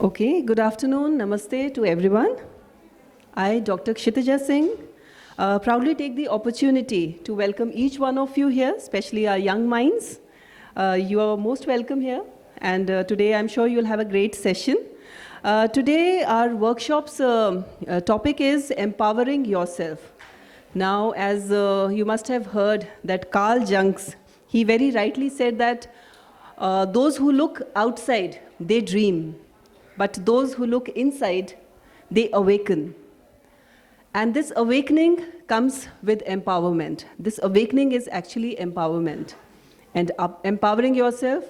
Okay, good afternoon, namaste to everyone. I, Dr. Kshitija Singh, proudly take the opportunity to welcome each one of you here, especially our young minds. You are most welcome here, and today I'm sure you'll have a great session. Today our workshop's topic is empowering yourself. Now, as you must have heard that Carl Junks, he very rightly said that those who look outside, they dream. But those who look inside, they awaken. And this awakening comes with empowerment. This awakening is actually empowerment. And empowering yourself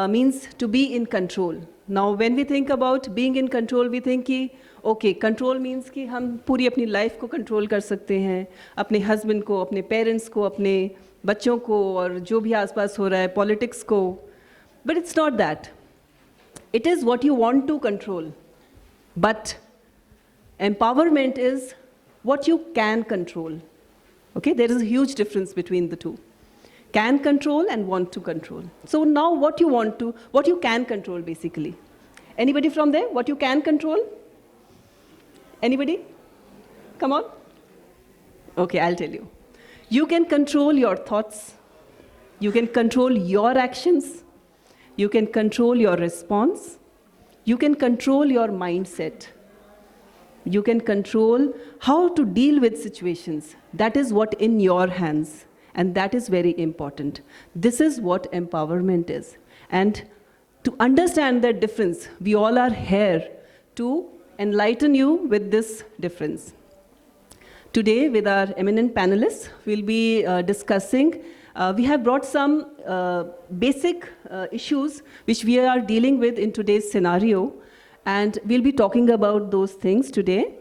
means to be in control. Now, when we think about being in control, we think कि okay, control means कि हम पूरी अपनी life को control कर सकते हैं, अपने husband को, अपने parents को, अपने बच्चों को और जो भी आसपास हो रहा है, politics को. But it's not that. It is what you want to control. But empowerment is what you can control. Okay, there is a huge difference between the two. Can control and want to control. So now what you can control basically. Anybody from there? What you can control? Anybody? Come on. Okay, I'll tell you. You can control your thoughts. You can control your actions. You can control your response. You can control your mindset. You can control how to deal with situations. That is what in your hands. And that is very important. This is what empowerment is. And to understand that difference, we all are here to enlighten you with this difference. Today, with our eminent panelists, we'll be discussing. We have brought some basic issues which we are dealing with in today's scenario, and we'll be talking about those things today.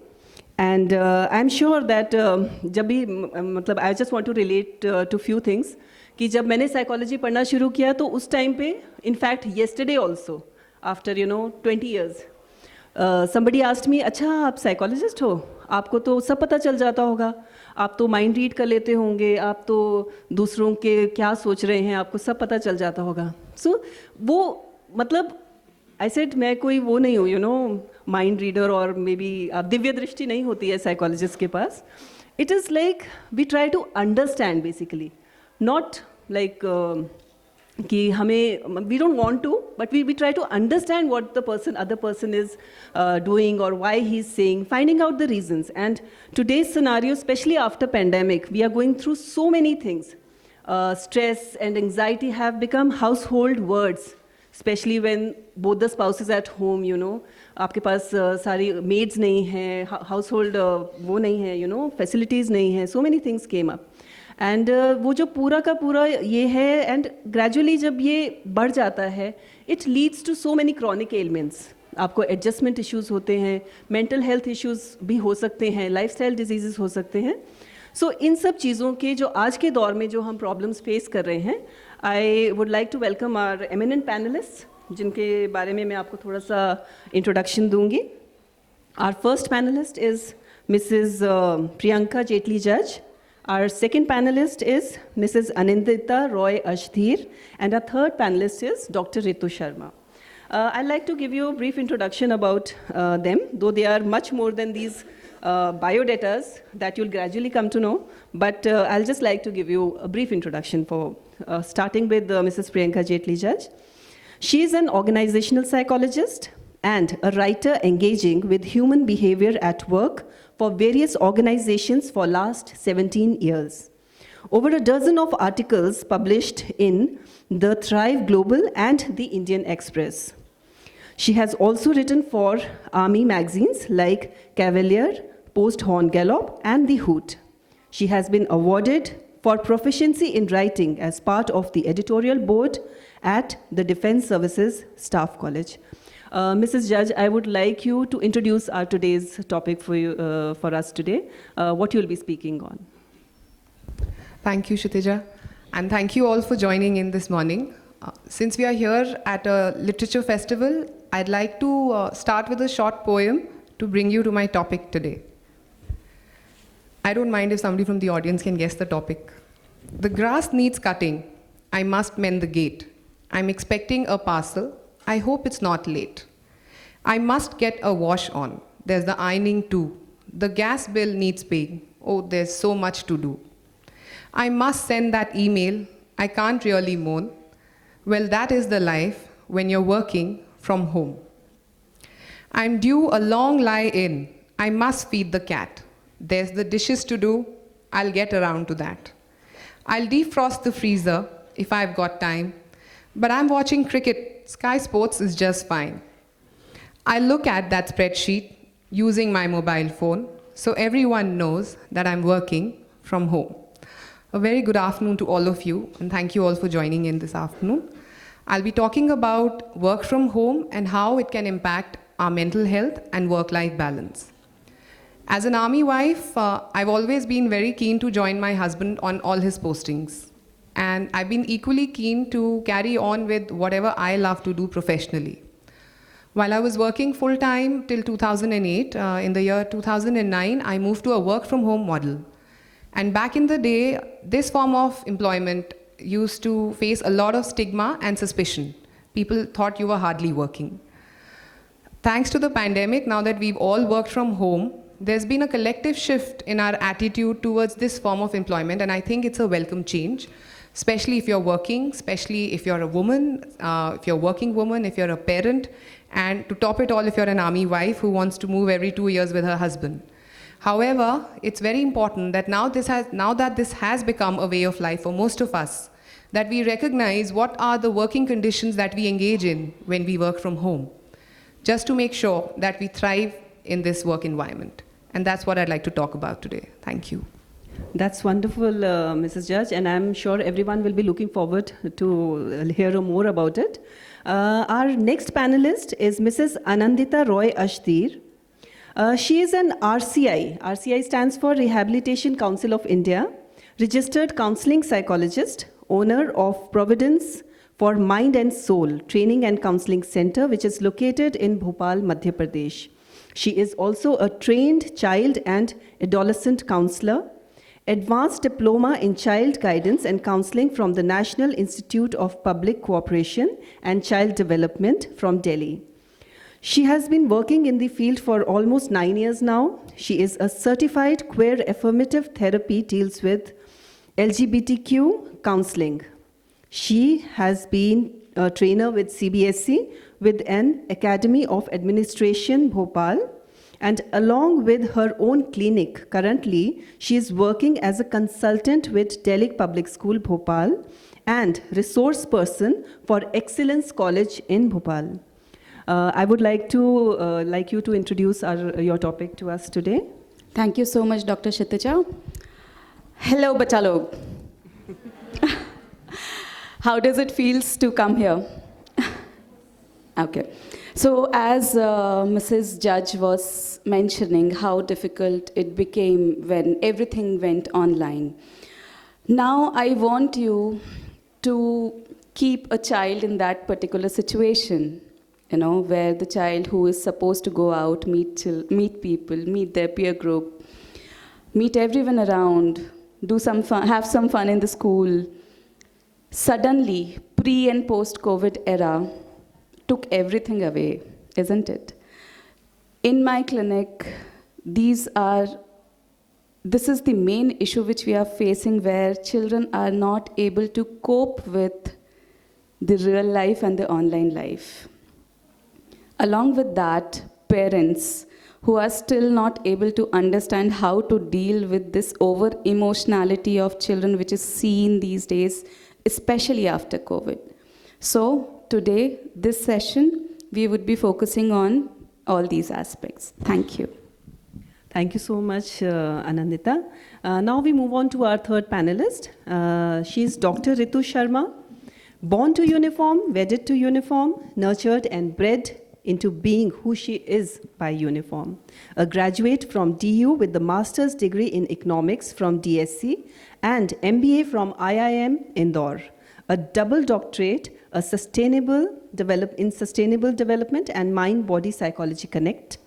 And I'm sure that I just want to relate to few things. कि जब मैंने psychology पढ़ना शुरू किया तो उस time पे, in fact, yesterday also, after 20 years, somebody asked me, अच्छा आप psychologist हो, आपको तो सब पता चल जाता होगा, आप तो माइंड रीड कर लेते होंगे, आप तो दूसरों के क्या सोच रहे हैं आपको सब पता चल जाता होगा. सो वो मतलब आई सेड मैं कोई वो नहीं हूँ माइंड रीडर और मे बी दिव्य दृष्टि नहीं होती है साइकोलॉजिस्ट के पास. It is like we try to understand basically, not like कि हमें we don't want to, but we try to understand what the person other person is doing और why he is saying, finding out the reasons. And today's scenario, specially after pandemic, we are going through so many things. Stress and anxiety have become household words, especially when both the spouses at home, आपके पास सारी maids नहीं हैं, household वो नहीं है, facilities नहीं हैं, so many things came up. And वो जो पूरा का पूरा ये है, and gradually जब ये बढ़ जाता है, it leads to so many chronic ailments. आपको adjustment issues होते हैं, mental health issues भी हो सकते हैं, lifestyle diseases हो सकते हैं. So इन सब चीज़ों के जो आज के दौर में जो हम problems face कर रहे हैं, I would like to welcome our eminent panelists, जिनके बारे में मैं आपको थोड़ा सा introduction दूंगी. Our first panelist is Mrs. Priyanka Jetli Judge. Our second panelist is Mrs. Anindita Roy Ashdhir, and our third panelist is Dr. Ritu Sharma. I'd like to give you a brief introduction about them, though they are much more than these biodatas that you'll gradually come to know, but I'll just like to give you a brief introduction for starting with Mrs. Priyanka Jetli Judge. She is an organizational psychologist and a writer engaging with human behavior at work for various organizations for last 17 years. Over a dozen of articles published in the Thrive Global and the Indian Express. She has also written for army magazines like Cavalier, Post Horn Gallop, and The Hoot. She has been awarded for proficiency in writing as part of the editorial board at the Defense Services Staff College. Mrs. Judge, I would like you to introduce our today's topic for us today, what you'll be speaking on. Thank you, Kshitija, and thank you all for joining in this morning. Since we are here at a literature festival, I'd like to start with a short poem to bring you to my topic today. I don't mind if somebody from the audience can guess the topic. The grass needs cutting. I must mend the gate. I'm expecting a parcel. I hope it's not late. I must get a wash on. There's the ironing too. The gas bill needs paying. Oh, there's so much to do. I must send that email. I can't really moan. Well, that is the life when you're working from home. I'm due a long lie in. I must feed the cat. There's the dishes to do. I'll get around to that. I'll defrost the freezer if I've got time. But I'm watching cricket. Sky Sports is just fine. I look at that spreadsheet using my mobile phone so everyone knows that I'm working from home. A very good afternoon to all of you, and thank you all for joining in this afternoon. I'll be talking about work from home and how it can impact our mental health and work-life balance. As an army wife, I've always been very keen to join my husband on all his postings. And I've been equally keen to carry on with whatever I love to do professionally. While I was working full-time till 2008, in the year 2009, I moved to a work-from-home model. And back in the day, this form of employment used to face a lot of stigma and suspicion. People thought you were hardly working. Thanks to the pandemic, now that we've all worked from home, there's been a collective shift in our attitude towards this form of employment, and I think it's a welcome change, especially if you're working, especially if you're a woman, if you're a working woman, if you're a parent, and to top it all, if you're an army wife who wants to move every 2 years with her husband. However, it's very important that now that this has become a way of life for most of us, that we recognize what are the working conditions that we engage in when we work from home, just to make sure that we thrive in this work environment. And that's what I'd like to talk about today. Thank you. That's wonderful, Mrs. Judge, and I'm sure everyone will be looking forward to hear more about it. Our next panelist is Mrs. Anandita Roy Ashtir. She is an RCI. RCI stands for Rehabilitation Council of India, registered counseling psychologist, owner of Providence for Mind and Soul Training and Counseling Center, which is located in Bhopal, Madhya Pradesh. She is also a trained child and adolescent counselor, advanced diploma in child guidance and counseling from the National Institute of Public Cooperation and Child Development from Delhi. She has been working in the field for almost 9 years now. She is a certified queer affirmative therapy, deals with LGBTQ counseling. She has been a trainer with CBSE with an Academy of Administration, Bhopal. And along with her own clinic, currently, she is working as a consultant with Delhi Public School, Bhopal, and resource person for Excellence College in Bhopal. I would like you to introduce your topic to us today. Thank you so much, Dr. Kshitija. Hello, bacha log. How does it feel to come here? Okay. So as Mrs. Judge was mentioning how difficult it became when everything went online. Now I want you to keep a child in that particular situation, where the child who is supposed to go out, meet people, meet their peer group, meet everyone around, do some fun, have some fun in the school. Suddenly, pre and post-COVID era took everything away, isn't it? In my clinic, this is the main issue which we are facing, where children are not able to cope with the real life and the online life. Along with that, parents who are still not able to understand how to deal with this over-emotionality of children, which is seen these days, especially after COVID. So today, this session, we would be focusing on all these aspects. Thank you. Thank you so much, Anandita. Now we move on to our third panelist. She is Dr. Ritu Sharma, born to uniform, wedded to uniform, nurtured and bred into being who she is by uniform. A graduate from DU with the master's degree in economics from DSC and MBA from IIM Indore. A double doctorate, in sustainable development and mind-body psychology connect.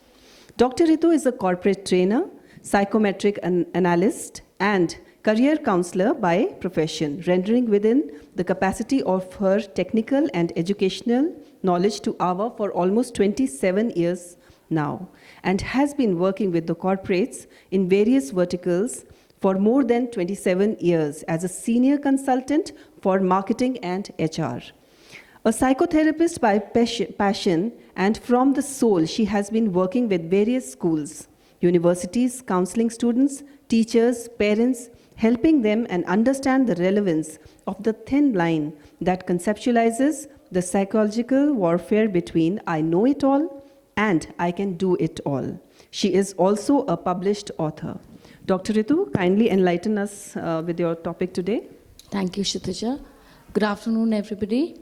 Dr. Ritu is a corporate trainer, psychometric analyst, and career counselor by profession, rendering within the capacity of her technical and educational knowledge to Ava for almost 27 years now and has been working with the corporates in various verticals for more than 27 years as a senior consultant for marketing and HR. A psychotherapist by passion and from the soul, she has been working with various schools, universities, counseling students, teachers, parents, helping them and understand the relevance of the thin line that conceptualizes the psychological warfare between I know it all and I can do it all. She is also a published author. Dr. Ritu, kindly enlighten us with your topic today. Thank you, Kshitija. Good afternoon, everybody.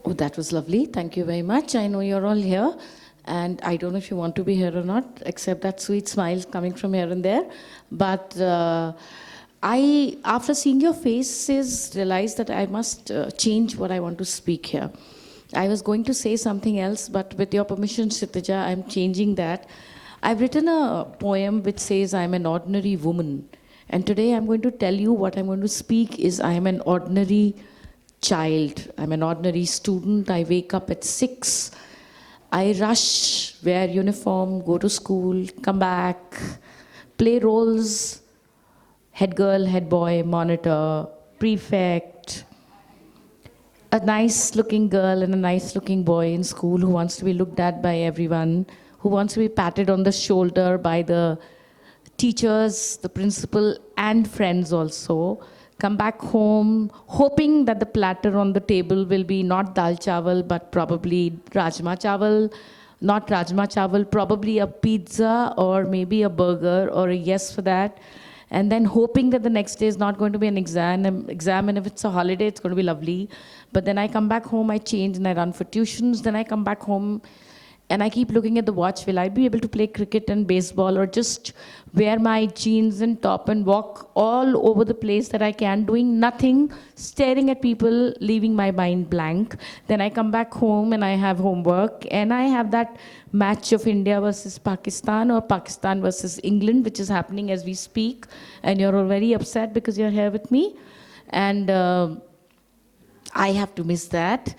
Oh, that was lovely. Thank you very much. I know you're all here, and I don't know if you want to be here or not, except that sweet smile coming from here and there. But I, after seeing your faces, realized that I must change what I want to speak here. I was going to say something else, but with your permission, Kshitija, I'm changing that. I've written a poem which says, I'm an ordinary woman. And today I'm going to tell you what I'm going to speak is I am an ordinary child. I'm an ordinary student. I wake up at 6. I rush, wear uniform, go to school, come back, play roles, head girl, head boy, monitor, prefect, a nice looking girl and a nice looking boy in school who wants to be looked at by everyone, who wants to be patted on the shoulder by the teachers, the principal, and friends also. Come back home, hoping that the platter on the table will be not dal chawal, but probably rajma chawal, not rajma chawal, probably a pizza or maybe a burger or a yes for that. And then hoping that the next day is not going to be an exam, and if it's a holiday, it's going to be lovely. But then I come back home, I change and I run for tuitions. Then I come back home and I keep looking at the watch. Will I be able to play cricket and baseball or just wear my jeans and top and walk all over the place that I can, doing nothing, staring at people, leaving my mind blank. Then I come back home and I have homework and I have that match of India versus Pakistan or Pakistan versus England, which is happening as we speak. And you're all very upset because you're here with me. And I have to miss that.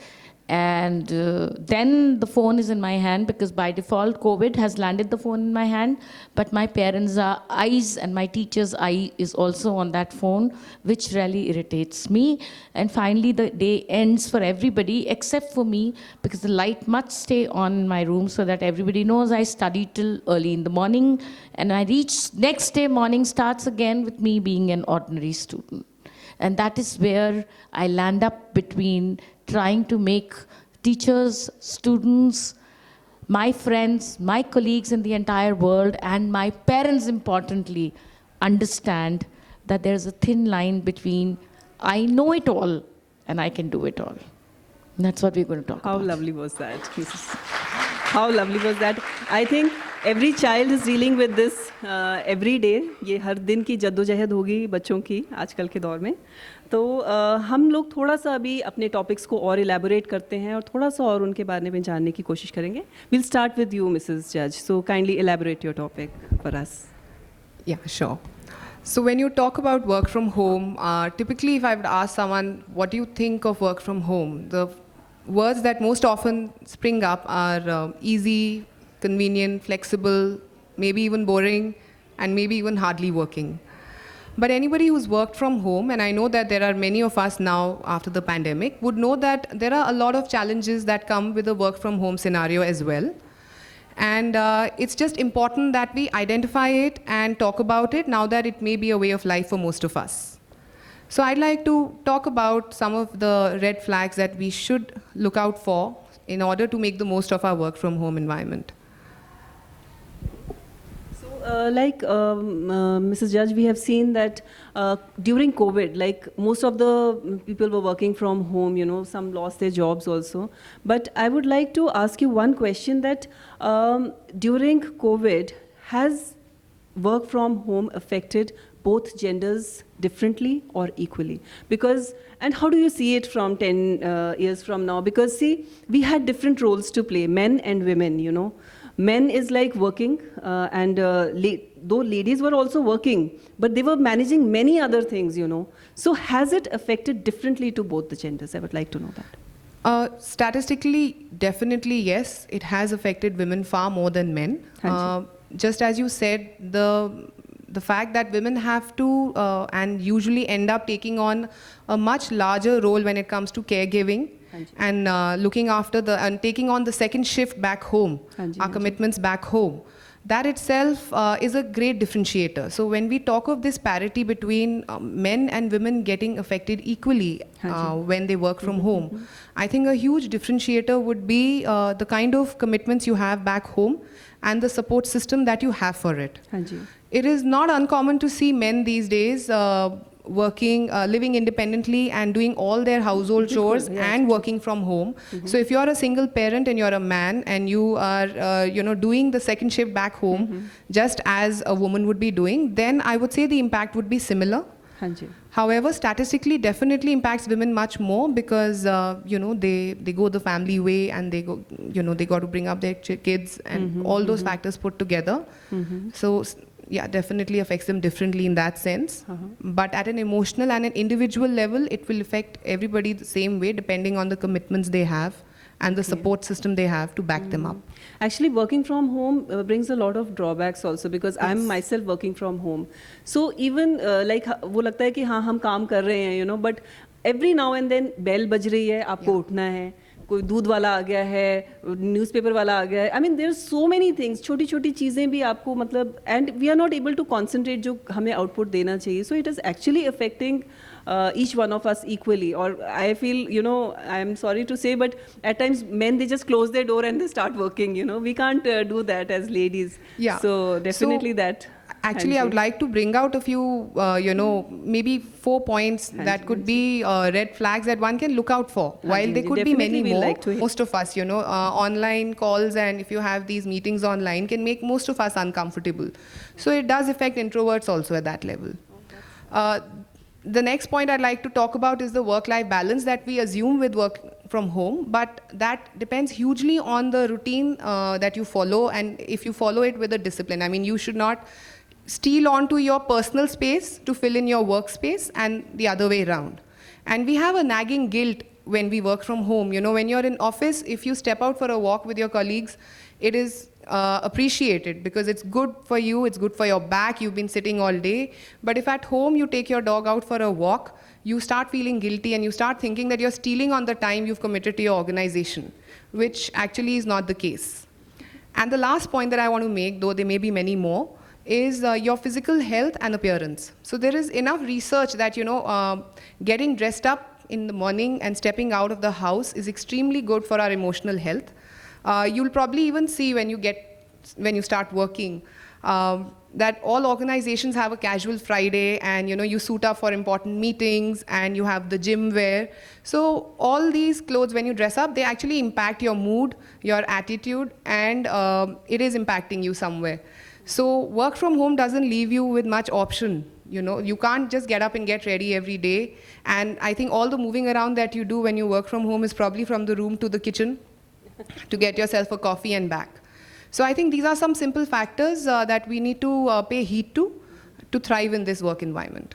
And then the phone is in my hand because by default COVID has landed the phone in my hand, but my parents' eyes and my teacher's eye is also on that phone, which really irritates me. And finally the day ends for everybody except for me because the light must stay on in my room so that everybody knows I study till early in the morning, and I reach next day morning starts again with me being an ordinary student. And that is where I land up between trying to make teachers, students, my friends, my colleagues in the entire world, and my parents, importantly, understand that there's a thin line between I know it all and I can do it all. And that's what we're going to talk about. How lovely was that, Mrs. How lovely was that? I think every child is dealing with this every day. ये हर दिन की जद्दोजहद होगी बच्चों की आजकल के दौर में. तो हम लोग थोड़ा सा अभी अपने टॉपिक्स को और इलेबोरेट करते हैं और थोड़ा सा और उनके बारे में जानने की कोशिश करेंगे. We'll start with you, Mrs. Judge. So kindly elaborate your topic for us. Yeah, sure. So when you talk about work from home, typically if I would ask someone, what do you think of work from home? The words that most often spring up are easy, convenient, flexible, maybe even boring, and maybe even hardly working. But anybody who's worked from home, and I know that there are many of us now after the pandemic, would know that there are a lot of challenges that come with the work from home scenario as well. And it's just important that we identify it and talk about it now that it may be a way of life for most of us. So I'd like to talk about some of the red flags that we should look out for in order to make the most of our work from home environment. Mrs. Judge, we have seen that during COVID, like most of the people were working from home, you know, some lost their jobs also. But I would like to ask you one question that during COVID, has work from home affected both genders differently or equally? Because, and how do you see it from 10 years from now? Because see, we had different roles to play, men and women, you know. Men is like working and though ladies were also working, but they were managing many other things, you know. So has it affected differently to both the genders? I would like to know that. Statistically, definitely yes, it has affected women far more than men. Just as you said, the fact that women have to and usually end up taking on a much larger role when it comes to caregiving and looking after and taking on the second shift back home, our commitments back home. That itself is a great differentiator. So when we talk of this parity between men and women getting affected equally when they work from home, I think a huge differentiator would be the kind of commitments you have back home and the support system that you have for it. It is not uncommon to see men these days working, living independently and doing all their household chores and working from home. So if you're a single parent and you're a man and you are doing the second shift back home just as a woman would be doing, then I would say the impact would be similar. However, statistically definitely impacts women much more because they go the family way and they go they got to bring up their kids and all those factors put together. So yeah, definitely affects them differently in that sense. But at an emotional and an individual level, it will affect everybody the same way depending on the commitments they have and the support system they have to back them up. Actually, working from home brings a lot of drawbacks also because I'm myself working from home. So even like वो लगता है कि हाँ हम काम कर रहे हैं, but every now and then bell बज रही है, आपको उठना है, कोई दूध वाला आ गया है, न्यूज़पेपर वाला आ गया है. I mean, there are so many things. छोटी-छोटी चीज़ें भी आपको मतलब, and we are not able to concentrate जो हमें output देना चाहिए. So it is actually affecting each one of us equally. Or I feel, I'm sorry to say, but at times men, they just close their door and they start working. We can't do that as ladies. Yeah. So definitely that. Actually, I would like to bring out a few, maybe 4 points that could be red flags that one can look out for. While there could be many more, most of us, online calls and if you have these meetings online can make most of us uncomfortable. So it does affect introverts also at that level. The next point I'd like to talk about is the work-life balance that we assume with work from home, but that depends hugely on the routine that you follow and if you follow it with a discipline. I mean, you should not steal onto your personal space to fill in your workspace and the other way around. And we have a nagging guilt when we work from home. When you're in office, if you step out for a walk with your colleagues, it is appreciated because it's good for you, it's good for your back, you've been sitting all day. But if at home you take your dog out for a walk, you start feeling guilty and you start thinking that you're stealing on the time you've committed to your organization, which actually is not the case. And the last point that I want to make, though there may be many more, is your physical health and appearance. So there is enough research that, getting dressed up in the morning and stepping out of the house is extremely good for our emotional health. You'll probably even see when you start working that all organizations have a casual Friday and you suit up for important meetings and you have the gym wear. So all these clothes, when you dress up, they actually impact your mood, your attitude, and it is impacting you somewhere. So work from home doesn't leave you with much option. You can't just get up and get ready every day. And I think all the moving around that you do when you work from home is probably from the room to the kitchen to get yourself a coffee and back. So I think these are some simple factors that we need to pay heed to thrive in this work environment.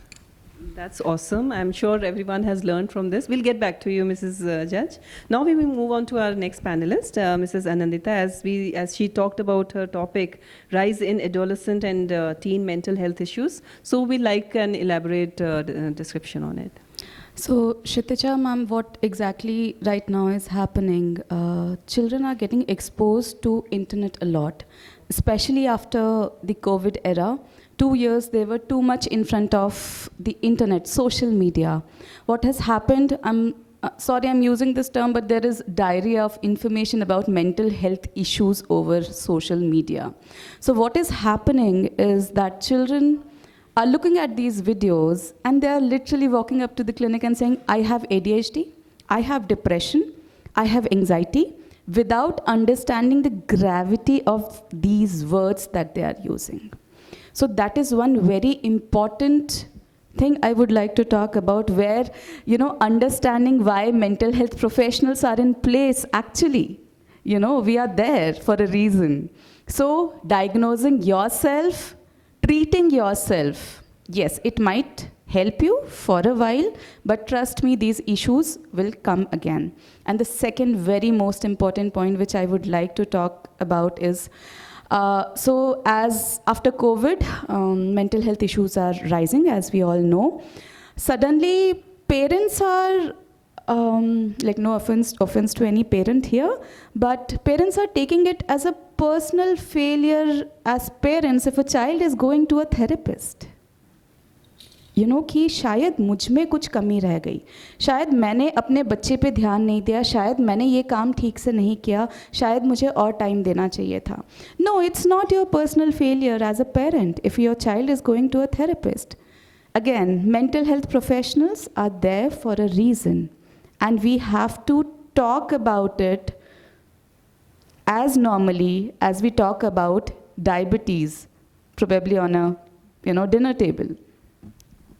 That's awesome. I'm sure everyone has learned from this. We'll get back to you, Mrs. Judge. Now we will move on to our next panelist, Mrs. Anandita, as she talked about her topic, rise in adolescent and teen mental health issues. So we'd like an elaborate description on it. So, Kshitija ma'am, what exactly right now is happening? Children are getting exposed to internet a lot, especially after the COVID era. 2 years, they were too much in front of the internet, social media. What has happened, I'm sorry I'm using this term, but there is diarrhea of information about mental health issues over social media. So what is happening is that children are looking at these videos and they are literally walking up to the clinic and saying, I have ADHD, I have depression, I have anxiety, without understanding the gravity of these words that they are using. So that is one very important thing I would like to talk about, where, understanding why mental health professionals are in place. Actually, we are there for a reason. So diagnosing yourself, treating yourself, yes, it might help you for a while, but trust me, these issues will come again. And the second very most important point which I would like to talk about is, so as after COVID, mental health issues are rising, as we all know. Suddenly, parents are, like no offense to any parent here, but parents are taking it as a personal failure as parents if a child is going to a therapist. कि शायद मुझ में कुछ कमी रह गई, शायद मैंने अपने बच्चे पे ध्यान नहीं दिया, शायद मैंने ये काम ठीक से नहीं किया, शायद मुझे और टाइम देना चाहिए था. No, it's not your personal failure as a parent if your child is going to a therapist. Again, mental health professionals are there for a reason, and we have to talk about it as normally as we talk about diabetes, probably on a dinner table.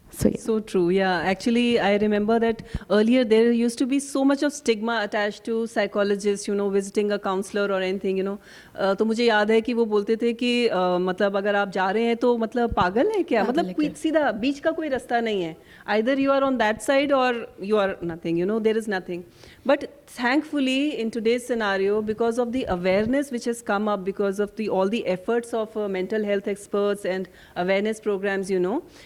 So, yeah. So true, yeah. Actually, I remember that earlier there used to be so much of stigma attached to psychologists, visiting a counselor or anything, तो मुझे याद है कि वो बोलते थे कि मतलब अगर आप जा रहे हैं तो मतलब पागल है क्या, मतलब कोई सीधा बीच का कोई रास्ता नहीं है. Either you are on that side or you are nothing, there is nothing. But thankfully, in today's scenario, because of the awareness which has come up, because of all the efforts of mental health experts and awareness programs,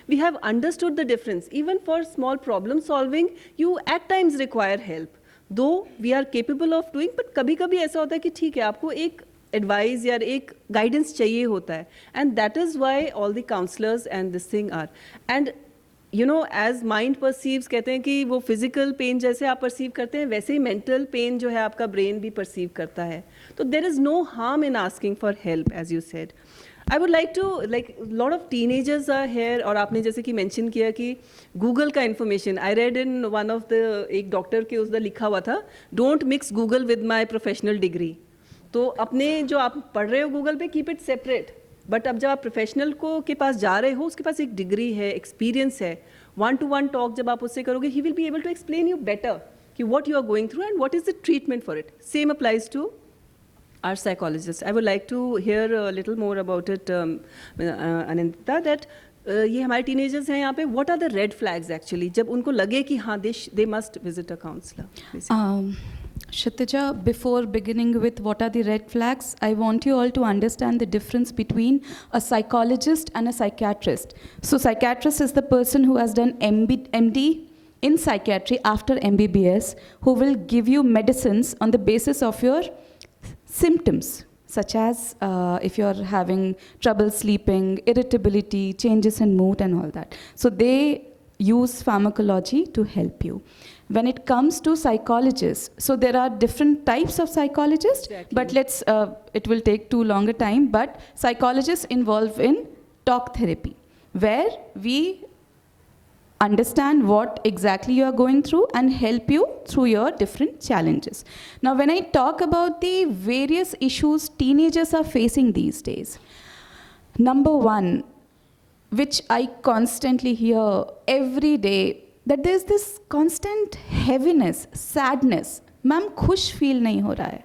we have understood the difference. Even for small problem solving, you at times require help. Though we are capable of doing, but कभी-कभी ऐसा होता है कि ठीक है, आपको एक advice या एक guidance चाहिए होता है. And that is why all the counselors and this thing are. And as mind perceives, कहते हैं कि वो physical pain जैसे आप perceive करते हैं, वैसे ही mental pain जो है आपका brain भी perceive करता है. तो there is no harm in asking for help, as you said. I would like to, a lot of teenagers are here, और आपने जैसे कि mention किया कि Google का information. I read in one of the, एक doctor के उसदा लिखा हुआ था, don't mix Google with my professional degree. तो अपने जो आप पढ़ रहे हो Google पे, keep it separate. बट अब जब आप प्रोफेशनल को के पास जा रहे हो, उसके पास एक डिग्री है, एक्सपीरियंस है, 1-to-1 टॉक जब आप उससे करोगे, he will be able to explain you better कि what you are going through and what is the treatment for it. Same applies to our psychologist. I would like to hear little more about it, Anindita, that ये हमारे teenagers हैं यहाँ पे, what are the red flags actually, जब उनको लगे कि हाँ they must visit a counsellor. Kshitija, before beginning with what are the red flags, I want you all to understand the difference between a psychologist and a psychiatrist. So psychiatrist is the person who has done MD in psychiatry after MBBS, who will give you medicines on the basis of your symptoms, such as if you're having trouble sleeping, irritability, changes in mood and all that. So they use pharmacology to help you. When it comes to psychologists, so there are different types of psychologists, exactly. But it will take too long a time, but psychologists involve in talk therapy, where we understand what exactly you are going through and help you through your different challenges. Now, when I talk about the various issues teenagers are facing these days, number one, which I constantly hear every day, that there's this constant heaviness, sadness. Ma'am खुश feel नहीं हो रहा है,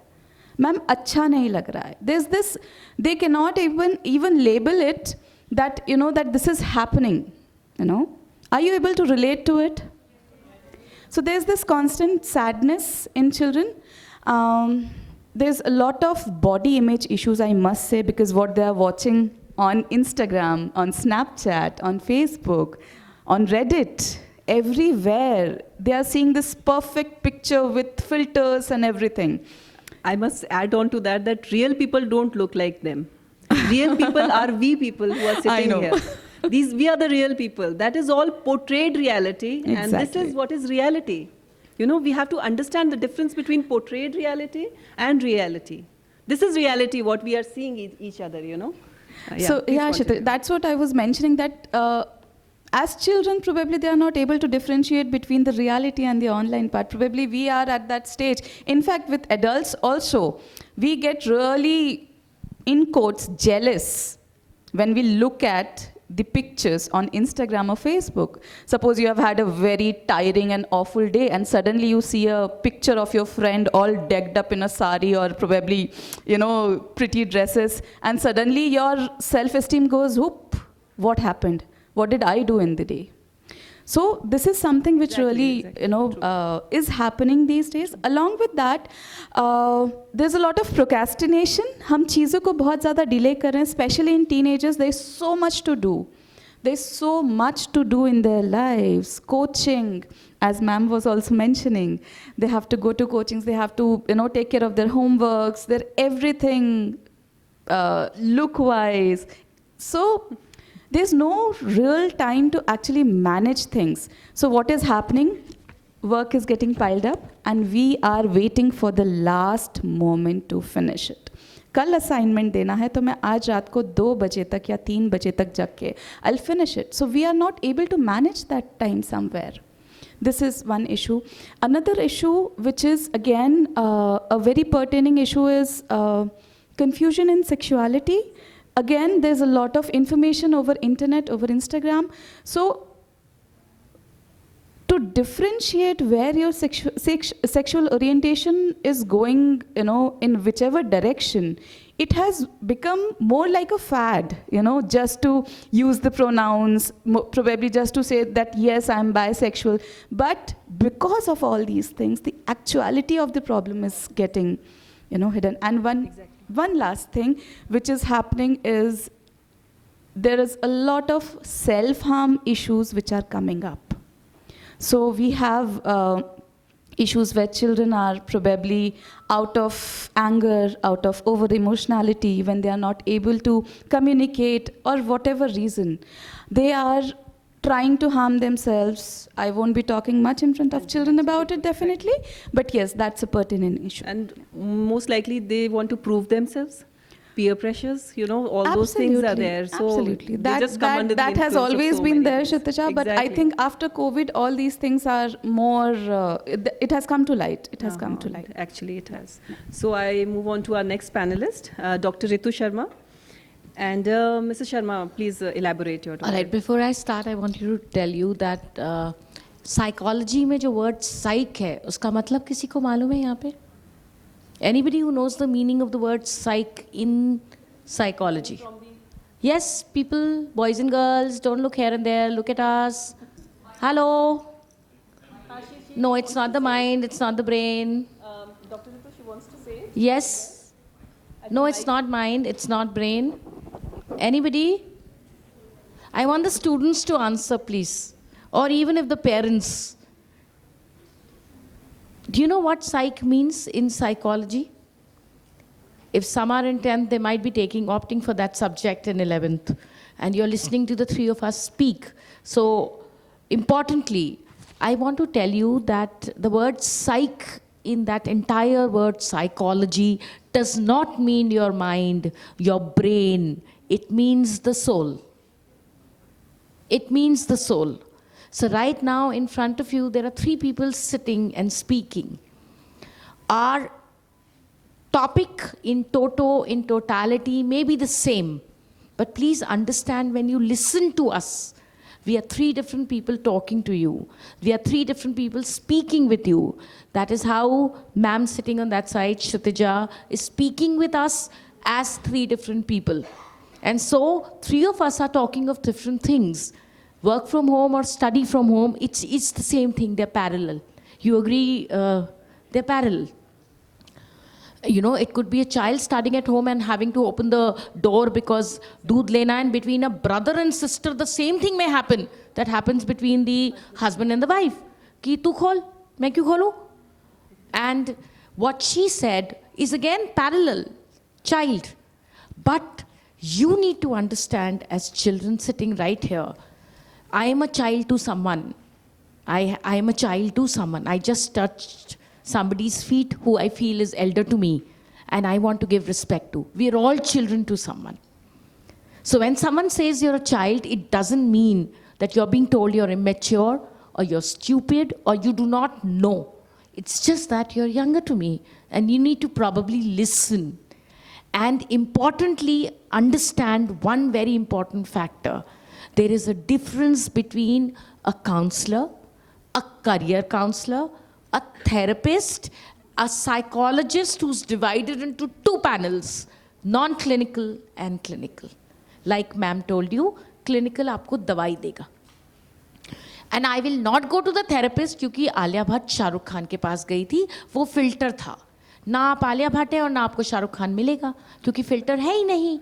ma'am अच्छा नहीं लग रहा है. There's this, they cannot even label it that that this is happening. Are you able to relate to it? So there's this constant sadness in children. There's a lot of body image issues, I must say, because what they are watching on Instagram, on Snapchat, on Facebook, on Reddit, everywhere, they are seeing this perfect picture with filters and everything. I must add on to that real people don't look like them. Real people are we people who are sitting here. We are the real people. That is all portrayed reality, exactly. And this is what is reality. We have to understand the difference between portrayed reality and reality. This is reality, what we are seeing each other, So, Shita, that's what I was mentioning, that as children, probably they are not able to differentiate between the reality and the online part. Probably we are at that stage. In fact, with adults also, we get really, in quotes, jealous when we look at the pictures on Instagram or Facebook. Suppose you have had a very tiring and awful day, and suddenly you see a picture of your friend all decked up in a sari or probably, pretty dresses, and suddenly your self-esteem goes, whoop, what happened? What did I do in the day? So this is something which Exactly, really, exactly. is happening these days. Along with that, there's a lot of procrastination. हम चीज़ों को बहुत ज़्यादा delay कर रहे हैं, especially in teenagers. There's so much to do. There's so much to do in their lives. Coaching, as ma'am was also mentioning, they have to go to coachings. They have to, take care of their homeworks, their everything, look-wise. So there's no real time to actually manage things. So what is happening? Work is getting piled up, and we are waiting for the last moment to finish it. कल assignment देना है तो मैं आज रात को 2 बजे तक या 3 बजे तक जग के I'll finish it. So we are not able to manage that time somewhere. This is one issue. Another issue, which is again a very pertaining issue, is confusion in sexuality. Again, there's a lot of information over internet, over Instagram. So to differentiate where your sexual orientation is going, in whichever direction, it has become more like a fad, just to use the pronouns, probably just to say that, yes, I'm bisexual. But because of all these things, the actuality of the problem is getting, hidden. And one last thing which is happening is there is a lot of self-harm issues which are coming up. So we have issues where children are probably out of anger, out of over-emotionality, when they are not able to communicate or whatever reason. They are trying to harm themselves. I won't be talking much in front of children about it, definitely. But yes, that's a pertinent issue. And most likely they want to prove themselves. Peer pressures, all those things are there. So absolutely. they just come under the That has influence of always so been many there, things. Kshitija. But I think after COVID, all these things are more, it has come to light. It has come to light. Actually, it has. So I move on to our next panelist, Dr. Ritu Sharma. And Mrs. Sharma, please elaborate your talk. All right, before I start, I want you to tell you that psychology में जो word psych है, उसका मतलब किसी को मालूम है यहाँ पे? Anybody who knows the meaning of the word psych in psychology? Yes, people, boys and girls, don't look here and there, look at us. Hello? No, it's not the mind, it's not the brain. Dr. Ritu, she wants to say. Yes? No, it's not mind, it's not brain. Anybody? I want the students to answer, please. Or even if the parents. Do you know what psych means in psychology? If some are in 10th, they might be opting for that subject in 11th. And you're listening to the three of us speak. So, importantly, I want to tell you that the word psych in that entire word psychology does not mean your mind, your brain. It means the soul. It means the soul. So right now in front of you, there are 3 people sitting and speaking. Our topic in totality may be the same, but please understand when you listen to us, we are 3 different people talking to you. We are 3 different people speaking with you. That is how ma'am sitting on that side, Kshitija, is speaking with us as 3 different people. And so 3 of us are talking of different things. Work from home or study from home, it's the same thing, they're parallel. You agree, they're parallel. It could be a child studying at home and having to open the door because doodh lena, and between a brother and sister, the same thing may happen. That happens between the husband and the wife. Ki tu khol, main kyun kholu? And what she said is again parallel, child. But you need to understand as children sitting right here, I am a child to someone. I am a child to someone. I just touched somebody's feet who I feel is elder to me and I want to give respect to. We are all children to someone. So when someone says you're a child, it doesn't mean that you're being told you're immature or you're stupid or you do not know. It's just that you're younger to me and you need to probably listen. And importantly, understand one very important factor. There is a difference between a counselor, a career counselor, a therapist, a psychologist who's divided into 2 panels, non-clinical and clinical. Like ma'am told you, clinical aapko dawai dega. And I will not go to the therapist क्योंकि आलिया भट्ट शाहरुख खान के पास गई थी, वो filter था. ना आप आलिया भट्ट हैं और ना आपको शाहरुख खान मिलेगा क्योंकि फिल्टर है ही नहीं.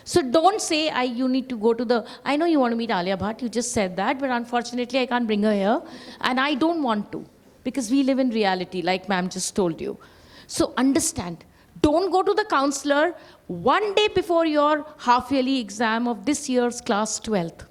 So don't say you need to go to the, I know you want to meet Alia Bhatt, you just said that, but unfortunately I can't bring her here and I don't want to because we live in reality like ma'am just told you. So understand, don't go to the counselor one day before your half yearly exam of this year's class 12th.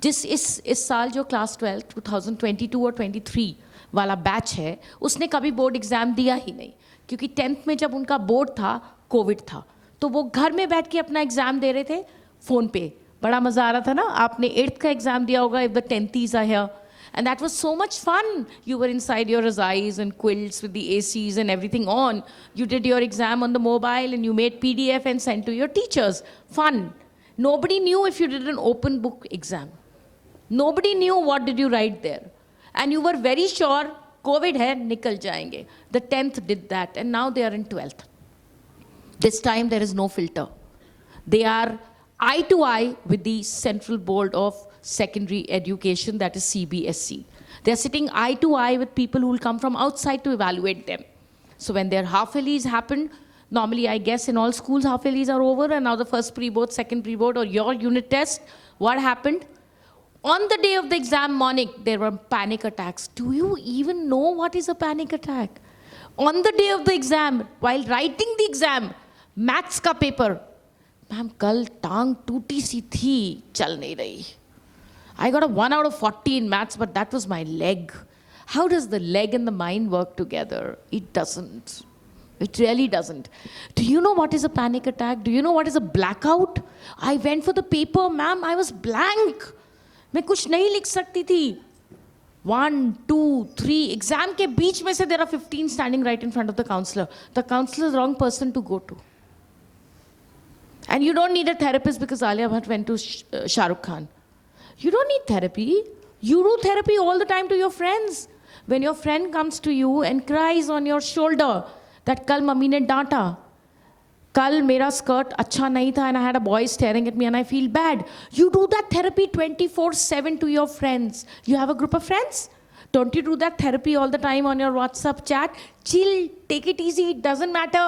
जिस इस साल जो class 12 2022 और 23 वाला batch है उसने कभी board exam दिया ही नहीं क्योंकि 10th में जब उनका बोर्ड था कोविड था तो वो घर में बैठ के अपना एग्ज़ाम दे रहे थे फ़ोन पे. बड़ा मज़ा आ रहा था ना. आपने 8th का एग्ज़ाम दिया होगा if the 10thies are here. And that was so much fun. You were inside your Razais and quilts with the ACs and everything on. You did your exam on the mobile and you made PDF and sent to your teachers. Fun. Nobody knew if you did an open book exam. Nobody knew what did you write there. And you were very sure COVID hai, nikal jayenge. The 10th did that and now they are in 12th. This time there is no filter. They are eye to eye with the Central Board of Secondary Education, that is CBSE. They are sitting eye to eye with people who will come from outside to evaluate them. So when their half-yearlies happen, normally I guess in all schools half-yearlies are over and now the first pre-board, second pre-board or your unit test, what happened? On the day of the exam morning, there were panic attacks. Do you even know what is a panic attack? On the day of the exam, while writing the exam, maths का paper, ma'am कल टांग टूटी सी थी, चल नहीं रही. I got a 1 out of 40 in maths, but that was my leg. How does the leg and the mind work together? It doesn't. It really doesn't. Do you know what is a panic attack? Do you know what is a blackout? I went for the paper, ma'am, I was blank. मैं कुछ नहीं लिख सकती थी. 1, 2, 3, exam के बीच में से there are 15 standing right in front of the counselor. The counselor is the wrong person to go to. And you don't need a therapist because Alia Bhatt went to Shah Rukh Khan. You don't need therapy. You do therapy all the time to your friends. When your friend comes to you and cries on your shoulder that kal mummy ne डांटा, kal mera skirt अच्छा नहीं था and I had a boy staring at me and I feel bad. You do that therapy 24/7 to your friends. You have a group of friends? Don't you do that therapy all the time on your WhatsApp chat? Chill, take it easy, it doesn't matter.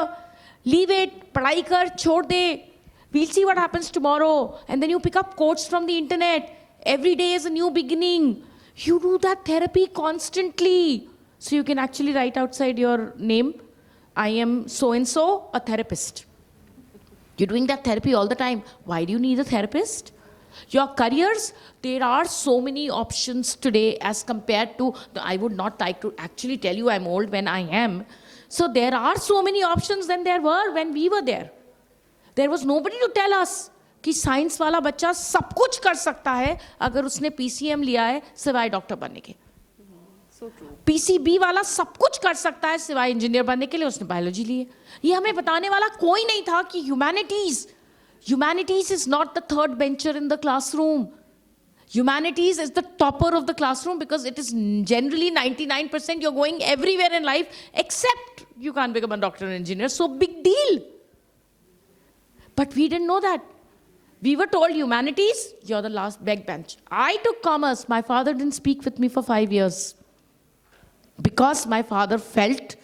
Leave it, पढ़ाई कर, छोड़ दे. We'll see what happens tomorrow. And then you pick up quotes from the internet. Every day is a new beginning. You do that therapy constantly. So you can actually write outside your name, I am so-and-so, a therapist. You're doing that therapy all the time. Why do you need a therapist? Your careers, there are so many options today as compared to, I would not like to actually tell you I'm old when I am. So there are so many options than there were when we were there. There was nobody to tell us कि science वाला बच्चा सब कुछ कर सकता है अगर उसने PCM लिया है सिवाय डॉक्टर बनने के. PCB वाला सब कुछ कर सकता है सिवाय इंजीनियर बनने के लिए उसने बायोलॉजी ली है. ये हमें बताने वाला कोई नहीं था कि humanities is not the third bencher in the classroom. Humanities is the topper of the classroom because it is generally 99% you're going everywhere in life except you can't become a doctor or engineer. So big deal. But we didn't know that. We were told humanities, you're the last backbench. I took commerce. My father didn't speak with me for 5 years. Because my father felt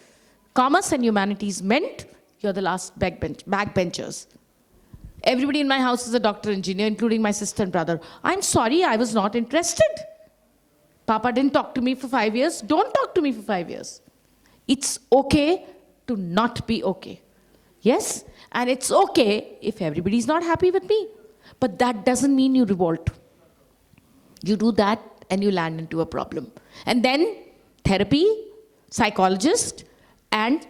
commerce and humanities meant you're the last backbenchers. Everybody in my house is a doctor, engineer, including my sister and brother. I'm sorry, I was not interested. Papa didn't talk to me for 5 years. Don't talk to me for 5 years. It's okay to not be okay. Yes? And it's okay if everybody's not happy with me. But that doesn't mean you revolt. You do that and you land into a problem. And then therapy, psychologist, and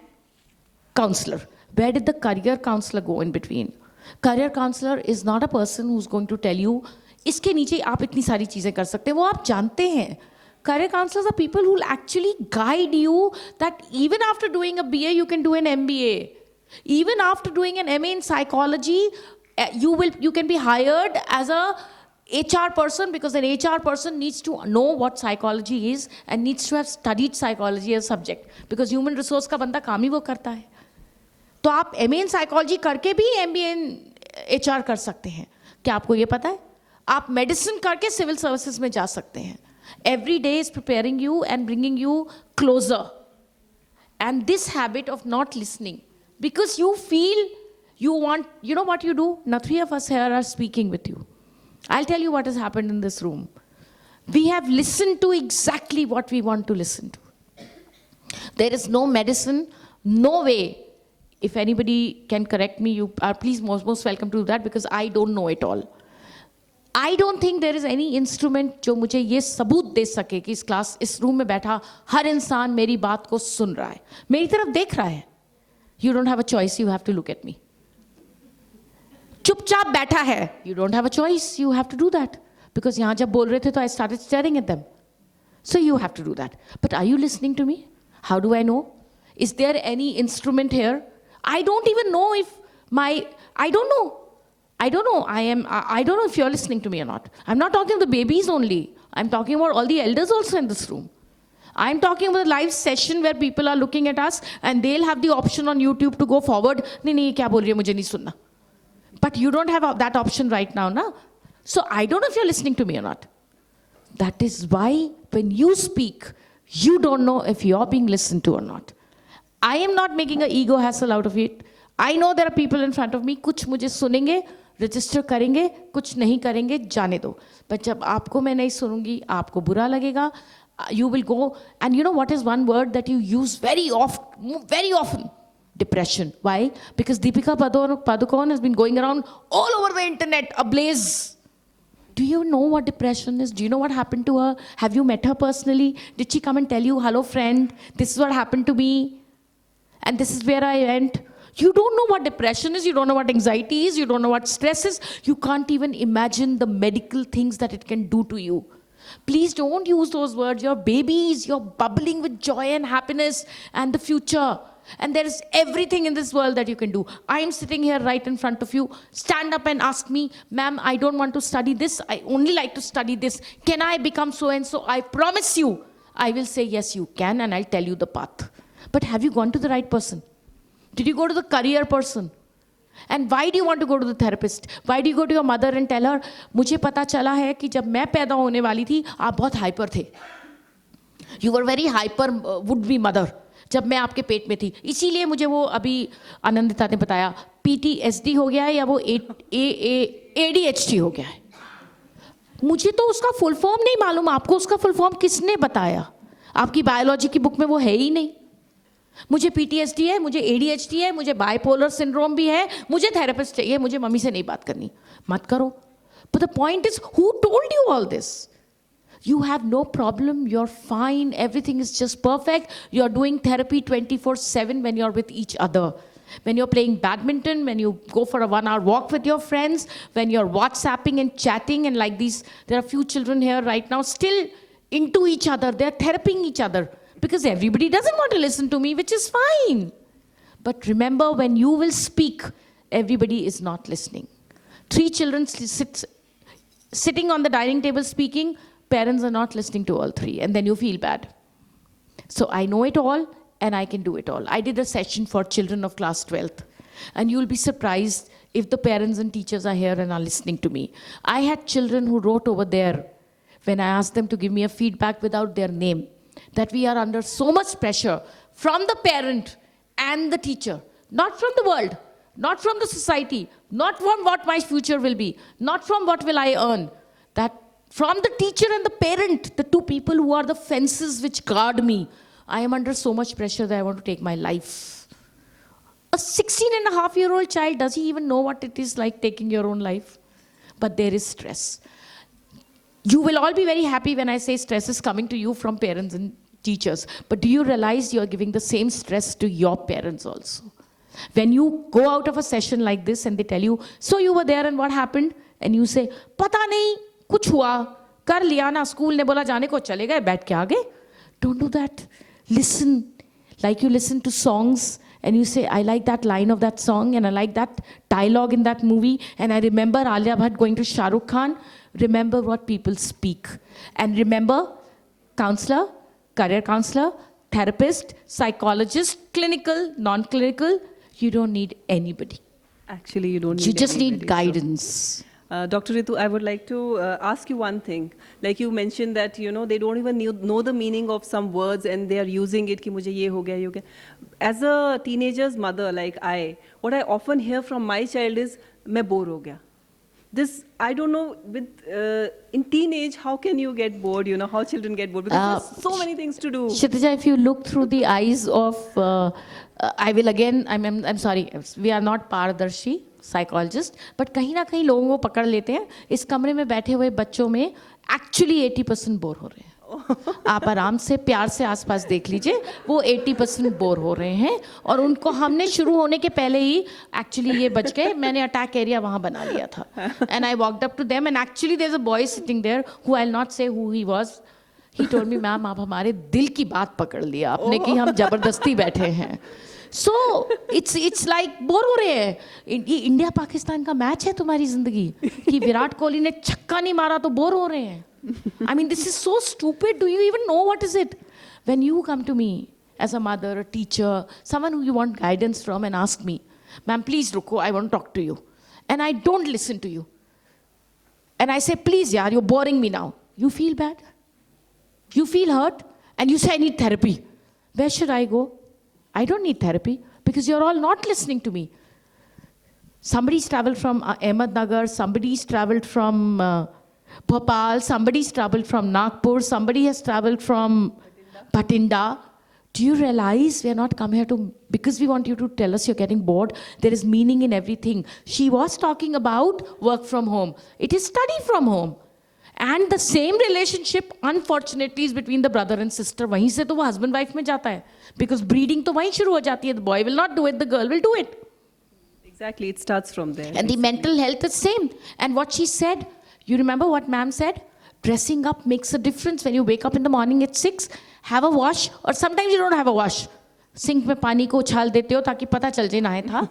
counselor. Where did the career counselor go in between? Career counselor is not a person who's going to tell you, इसके नीचे आप इतनी सारी चीजें कर सकते हैं, वो आप जानते हैं. Career counselors are people who will actually guide you that even after doing a BA, you can do an MBA. Even after doing an MA in psychology, you can be hired as a HR person because an HR person needs to know what psychology is and needs to have studied psychology as a subject because human resource का बंदा काम ही वो करता है. तो आप MA in psychology करके भी MBA in HR कर सकते हैं. क्या आपको ये पता है? आप मेडिसिन करके सिविल सर्विसेज में जा सकते हैं. Every day is preparing you and bringing you closer. And this habit of not listening, because you feel you want, you know what you do? Now 3 of us here are speaking with you. I'll tell you what has happened in this room. We have listened to exactly what we want to listen to. There is no medicine, no way. If anybody can correct me, you are please most welcome to do that, because I don't know it all. I don't think there is any instrument जो मुझे ये सबूत दे सके कि इस class, इस room में बैठा हर इंसान मेरी बात को सुन रहा है, मेरी तरफ देख रहा है. You don't have a choice, you have to look at me. चुपचाप बैठा है, you don't have a choice, you have to do that. Because यहाँ जब बोल रहे थे तो I started staring at them. So you have to do that. But are you listening to me? How do I know? Is there any instrument here? I don't even know if I don't know. I don't know if you're listening to me or not. I'm not talking to the babies only. I'm talking about all the elders also in this room. I'm talking about a live session where people are looking at us and they'll have the option on YouTube to go forward. नहीं, क्या बोल रही है, मुझे नहीं सुनना. But you don't have that option right now, na? So I don't know if you're listening to me or not. That is why when you speak, you don't know if you're being listened to or not. I am not making an ego hassle out of it. I know there are people in front of me, कुछ मुझे सुनेंगे, register करेंगे, कुछ नहीं करेंगे, जाने दो. But जब आपको मैं नहीं सुनूंगी, आपको बुरा लगेगा. You will go, and you know what is one word that you use very often? Depression. Why? Because Deepika Padukone has been going around all over the internet, ablaze. Do you know what depression is? Do you know what happened to her? Have you met her personally? Did she come and tell you, hello friend, this is what happened to me, and this is where I went? You don't know what depression is, you don't know what anxiety is, you don't know what stress is. You can't even imagine the medical things that it can do to you. Please don't use those words. You're babies, you're bubbling with joy and happiness and the future. And there is everything in this world that you can do. I am sitting here right in front of you. Stand up and ask me, ma'am, I don't want to study this. I only like to study this. Can I become so and so? I promise you, I will say, yes, you can, and I'll tell you the path. But have you gone to the right person? Did you go to the career person? And why do you want to go to the therapist? Why do you go to your mother and tell her, मुझे पता चला है कि जब मैं पैदा होने वाली थी, आप बहुत hyper थे. You were very hyper would-be mother. जब मैं आपके पेट में थी, इसीलिए मुझे वो अभी आनंदिता ने बताया, PTSD हो गया है या वो ADHD हो गया है. मुझे तो उसका फुल फॉर्म नहीं मालूम. आपको उसका फुल फॉर्म किसने बताया? आपकी बायोलॉजी की बुक में वो है ही नहीं. मुझे PTSD है, मुझे ADHD है, मुझे बाइपोलर सिंड्रोम भी है, मुझे थेरेपिस्ट चाहिए, मुझे मम्मी से नहीं बात करनी. मत करो. But the point is, who told you all this? You have no problem, you're fine, everything is just perfect. You're doing therapy 24/7 when you're with each other. When you're playing badminton, when you go for a 1-hour walk with your friends, when you're WhatsApping and chatting, and like these, there are few children here right now still into each other, they're therapying each other. Because everybody doesn't want to listen to me, which is fine. But remember, when you will speak, everybody is not listening. 3 children sitting on the dining table speaking, parents are not listening to all 3, and then you feel bad. So I know it all, and I can do it all. I did a session for children of class 12th, and you'll be surprised if the parents and teachers are here and are listening to me. I had children who wrote over there when I asked them to give me a feedback without their name, that we are under so much pressure from the parent and the teacher, not from the world, not from the society, not from what my future will be, not from what will I earn, that from the teacher and the parent, the 2 people who are the fences which guard me, I am under so much pressure that I want to take my life. A 16-and-a-half-year-old child, does he even know what it is like taking your own life? But there is stress. You will all be very happy when I say stress is coming to you from parents and teachers. But do you realize you are giving the same stress to your parents also? When you go out of a session like this and they tell you, so you were there and what happened? And you say, पता नहीं, कुछ हुआ, कर लिया ना, school ने बोला जाने को, चले गए, बैठ के आ गए. Don't do that. Listen, like you listen to songs and you say, I like that line of that song and I like that dialogue in that movie, and I remember Alia Bhatt going to Shah Rukh Khan. Remember what people speak. And remember, counselor, career counselor, therapist, psychologist, clinical, non-clinical, you don't need anybody. Actually, you don't need You just need anybody, so. guidance. Dr. Ritu, I would like to ask you one thing. Like you mentioned that, they don't even know the meaning of some words and they are using it, ki mujhe ye ho gaya, ye ho gaya. As a teenager's mother, like what I often hear from my child is, main bore ho gaya. This, I don't know, in teenage, how can you get bored, how children get bored? Because there's so many things to do. Kshitija, if you look through the eyes of, I will again, I'm sorry, we are not पारदर्शी psychologist, but कहीं ना कहीं लोगों को पकड़ लेते हैं इस कमरे में बैठे हुए बच्चों में एक्चुअली 80% बोर हो रहे हैं. आप आराम से प्यार से आसपास देख लीजिए, वो 80% बोर हो रहे हैं और उनको हमने शुरू होने के पहले ही एक्चुअली ये बच गए. मैंने अटैक एरिया वहाँ बना लिया था and I walked up to them and actually there is a boy sitting there who I will not say who he was. He told me ma'am आप हमारे दिल की बात पकड़ लिया आपने कि हम जबरदस्ती बैठे हैं. सो इट्स लाइक बोर हो रहे हैं. ये इंडिया पाकिस्तान का मैच है तुम्हारी जिंदगी कि विराट कोहली ने छक्का नहीं मारा तो बोर हो रहे हैं. I mean, this is so stupid. Do you even know what is it? When you come to me as a mother, a teacher, someone who you want guidance from and ask me, ma'am, please ruko, I want to talk to you. And I don't listen to you. And I say, please, yaar, you're boring me now. You feel bad? You feel hurt? And you say, I need therapy. Where should I go? I don't need therapy because you're all not listening to me. Somebody's traveled from Ahmednagar, somebody's traveled from Bhopal, somebody's traveled from Nagpur, somebody has traveled from Bhatinda. Do you realize we are not come here because we want you to tell us you're getting bored? There is meaning in everything. She was talking about work from home. It is study from home. And the same relationship, unfortunately, is between the brother and sister. वहीं से तो वो husband wife में जाता है. Because breeding तो वहीं शुरू हो जाती है. The boy will not do it, the girl will do it. Exactly, it starts from there. And the mental health is same. And what she said, you remember what ma'am said? Dressing up makes a difference. When you wake up in the morning at 6, have a wash, or sometimes you don't have a wash. Sink में पानी को उछाल देते हो ताकि पता चल जाए नहाए था.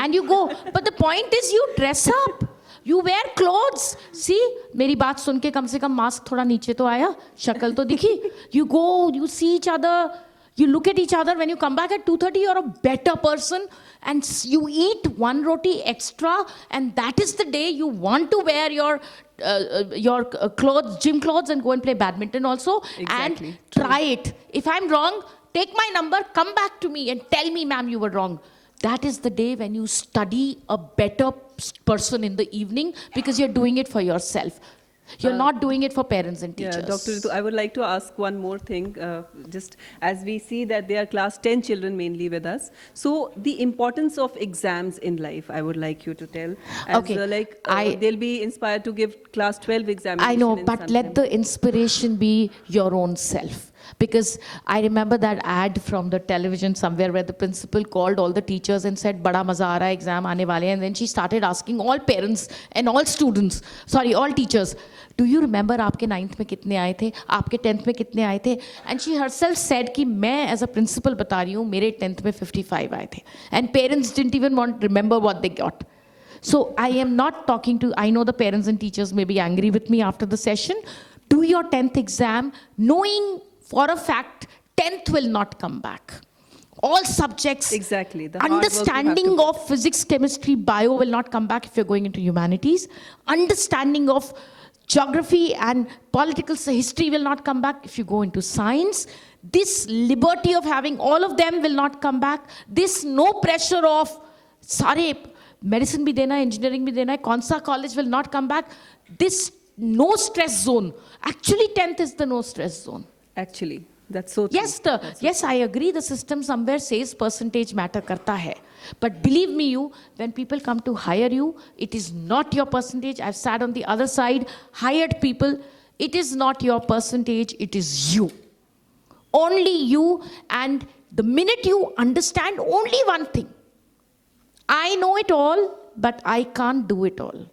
And you go. But the point is you dress up. You wear clothes. See, मेरी बात सुन के कम से कम मास्क थोड़ा नीचे तो आया, शक्ल तो दिखी. You go, you see each other, you look at each other. When you come back at 2:30, you're a better person, and you eat one roti extra, and that is the day you want to wear your clothes, gym clothes, and go and play badminton also. Exactly. And try it. If I'm wrong, take my number, come back to me, and tell me, ma'am, you were wrong. That is the day when you study a better person in the evening because you're doing it for yourself. You're not doing it for parents and teachers. Yeah, Dr. Ritu, I would like to ask one more thing, just as we see that there are class 10 children mainly with us. So the importance of exams in life, I would like you to tell. As, Okay. They'll be inspired to give class 12 examination. I know, in but some let time. the inspiration be your own self. Because I remember that ad from the television somewhere where the principal called all the teachers and said, "Bada maza aa raha hai, exam aane wale hain." And then she started asking all parents and all students, sorry, all teachers, do you remember आपके 9th में कितने आए थे, आपके 10th में कितने आए थे? And she herself said कि मैं as a principal बता रही हूँ, मेरे 10th में 55 आए थे. And parents didn't even remember what they got. So I am not talking to, I know the parents and teachers may be angry with me after the session. Do your 10th exam knowing for a fact 10th will not come back. All subjects, exactly. The hard work you have to understanding put. of physics, chemistry, bio will not come back if you're going into humanities. Understanding of geography and political history will not come back if you go into science. This liberty of having all of them will not come back. This no pressure of, sorry, medicine bhi dena hai, engineering bhi dena hai, kaun sa college will not come back. This no stress zone. Actually, 10th is the no stress zone. Actually, that's so true. Yes, I agree. The system somewhere says percentage matter karta hai. But believe me, when people come to hire you, it is not your percentage. I've sat on the other side, hired people. It is not your percentage. It is you. Only you. And the minute you understand only one thing, I know it all, but I can't do it all.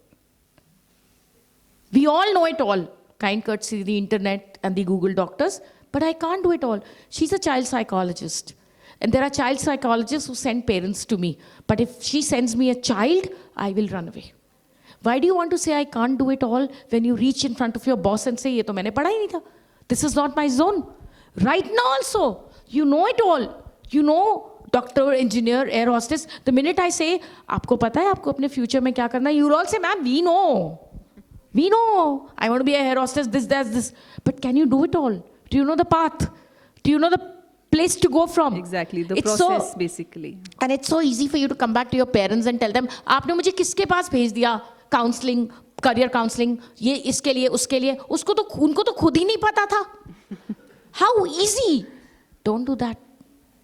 We all know it all. Kind courtesy, the internet and the Google doctors, but I can't do it all. She's a child psychologist. And there are child psychologists who send parents to me. But if she sends me a child, I will run away. Why do you want to say I can't do it all when you reach in front of your boss and say, "Ye to maine padha hi nahi tha. This is not my zone." Right now also, you know it all. You know, doctor, engineer, air hostess. The minute I say, "Aapko pata hai, aapko apne future mein kya karna hai," you'll all say, "Ma'am, we know." We know, I want to be a air hostess, this. But can you do it all? Do you know the path? Do you know the place to go from? Exactly, the It's process so, basically. and it's so easy for you to come back to your parents and tell them, आपने मुझे किसके पास भेज दिया? Counseling, career counseling, ये इसके लिए, उसके लिए. उनको तो खुद ही नहीं पता था. How easy? Don't do that.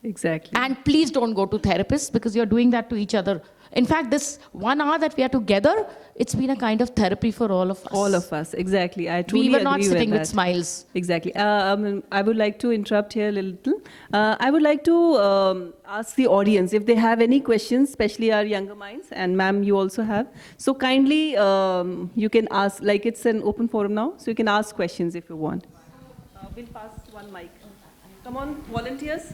Exactly. And please don't go to therapists because you're doing that to each other. In fact, this 1 hour that we are together, it's been a kind of therapy for all of us. All of us, exactly. I truly We were agree not sitting with with that. smiles. Exactly. I would like to interrupt here a little. I would like to ask the audience if they have any questions, especially our younger minds, and ma'am, you also have. So kindly, you can ask, like it's an open forum now, so you can ask questions if you want. We'll pass one mic. Come on, volunteers.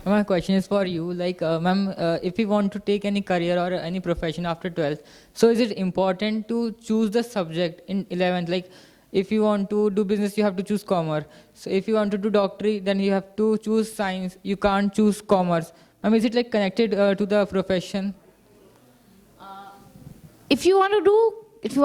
My question is for you, like, ma'am, if you want to take any career or any profession after 12th, so is it important to choose the subject in 11th? Like, if you want to do business, you have to choose commerce. So if you want to do doctorate, then you have to choose science. You can't choose commerce. Ma'am, is it like connected to the profession? If you want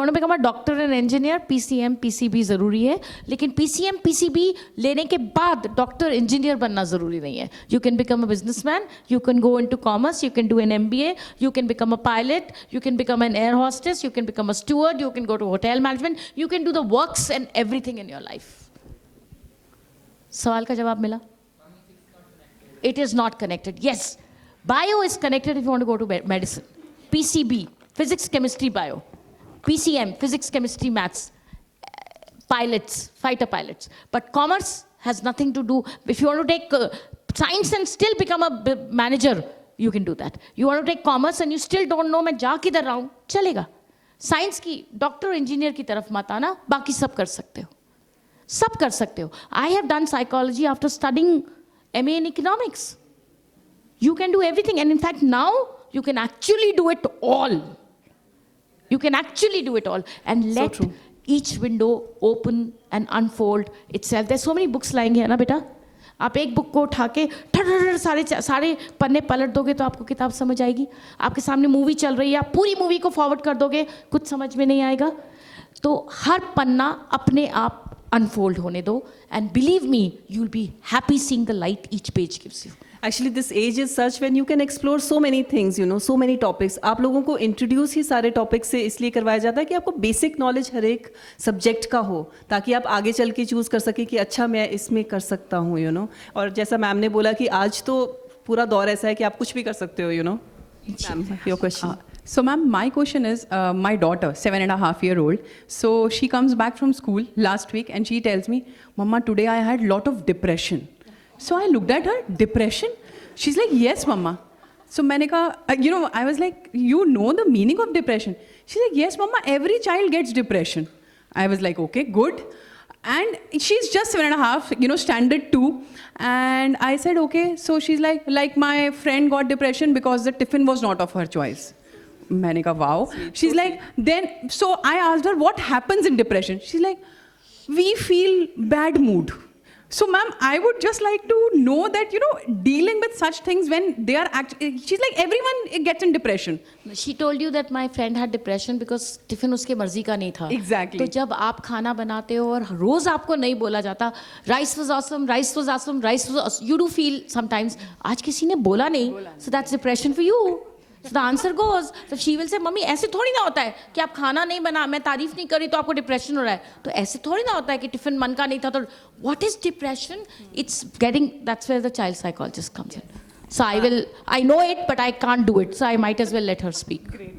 to become a doctor and engineer, PCM, PCB ज़रूरी है. लेकिन PCM, PCB लेने के बाद doctor, engineer बनना ज़रूरी नहीं है. You can become a businessman. You can go into commerce. You can do an MBA. You can become a pilot. You can become an air hostess. You can become a steward. You can go to hotel management. You can do the works and everything in your life. सवाल का जवाब मिला? It is not connected. Yes, bio is connected if you want to go to medicine. PCB, physics, chemistry, bio. PCM, physics, chemistry, maths. Pilots, fighter pilots. But commerce has nothing to do. If you want to take science and still become a manager, you can do that. You want to take commerce and you still don't know मैं जा किधर रहा हूँ, चलेगा. Science की doctor engineer की तरफ मत आना, बाकी सब कर सकते हो. सब कर सकते हो. I have done psychology after studying MA in economics. You can do everything, and in fact now you can actually do it all. You can actually do it all, and let each window open and unfold itself. There's so many books lying here, ना बेटा? आप एक book को उठा के सारे पन्ने पलट दोगे तो आपको किताब समझ आएगी. आपके सामने मूवी चल रही है, आप पूरी मूवी को फॉरवर्ड कर दोगे, कुछ समझ में नहीं आएगा. तो हर पन्ना अपने आप unfold होने दो, and believe me, you'll be happy seeing the light each page gives you. Actually, this age is such when you can explore so many things, you know, so many topics. आप लोगों को introduce ही सारे topics से इसलिए करवाया जाता है कि आपको basic knowledge हर एक subject का हो, ताकि आप आगे चल के choose कर सकें कि अच्छा मैं इसमें कर सकता हूँ, you know. और जैसा मैम ने बोला कि आज तो पूरा दौर ऐसा है कि आप कुछ भी कर सकते हो, you know. Ma'am, your question. So, ma'am, my question is, my daughter, 7.5-year-old, so she comes back from school last week and she tells me, Mama, today I had a lot of depression. So I looked at her, depression? She's like, yes, Mama. So मैंने कहा, you know, I was like, you know the meaning of depression? She's like, yes, Mama, every child gets depression. I was like, okay, good. And she's just 7.5, you know, standard 2. And I said, okay. So she's like my friend got depression because the tiffin was not of her choice. मैंने कहा, wow. She's like, then, so I asked her, what happens in depression? She's like, we feel bad mood. So, ma'am, I would just like to know that, you know, dealing with such things when they are actually, she's like, everyone gets in depression. She told you that my friend had depression because tiffin उसके मर्जी का नहीं था. Exactly. तो जब आप खाना बनाते हो और रोज आपको नहीं बोला जाता, rice was awesome, rice was awesome, rice was awesome. You do feel sometimes, आज किसी ने बोला नहीं, so that's depression for you. So the answer goes, so she will say, mummy ऐसे थोड़ी ना होता है कि आप खाना नहीं बना, मैं तारीफ नहीं करी तो आपको डिप्रेशन हो रहा है. तो ऐसे थोड़ी ना होता है कि टिफिन मन का नहीं था तो what is depression? It's getting, that's where the child psychologist comes in. So I know it, but I can't do it. So I might as well let her speak. Great.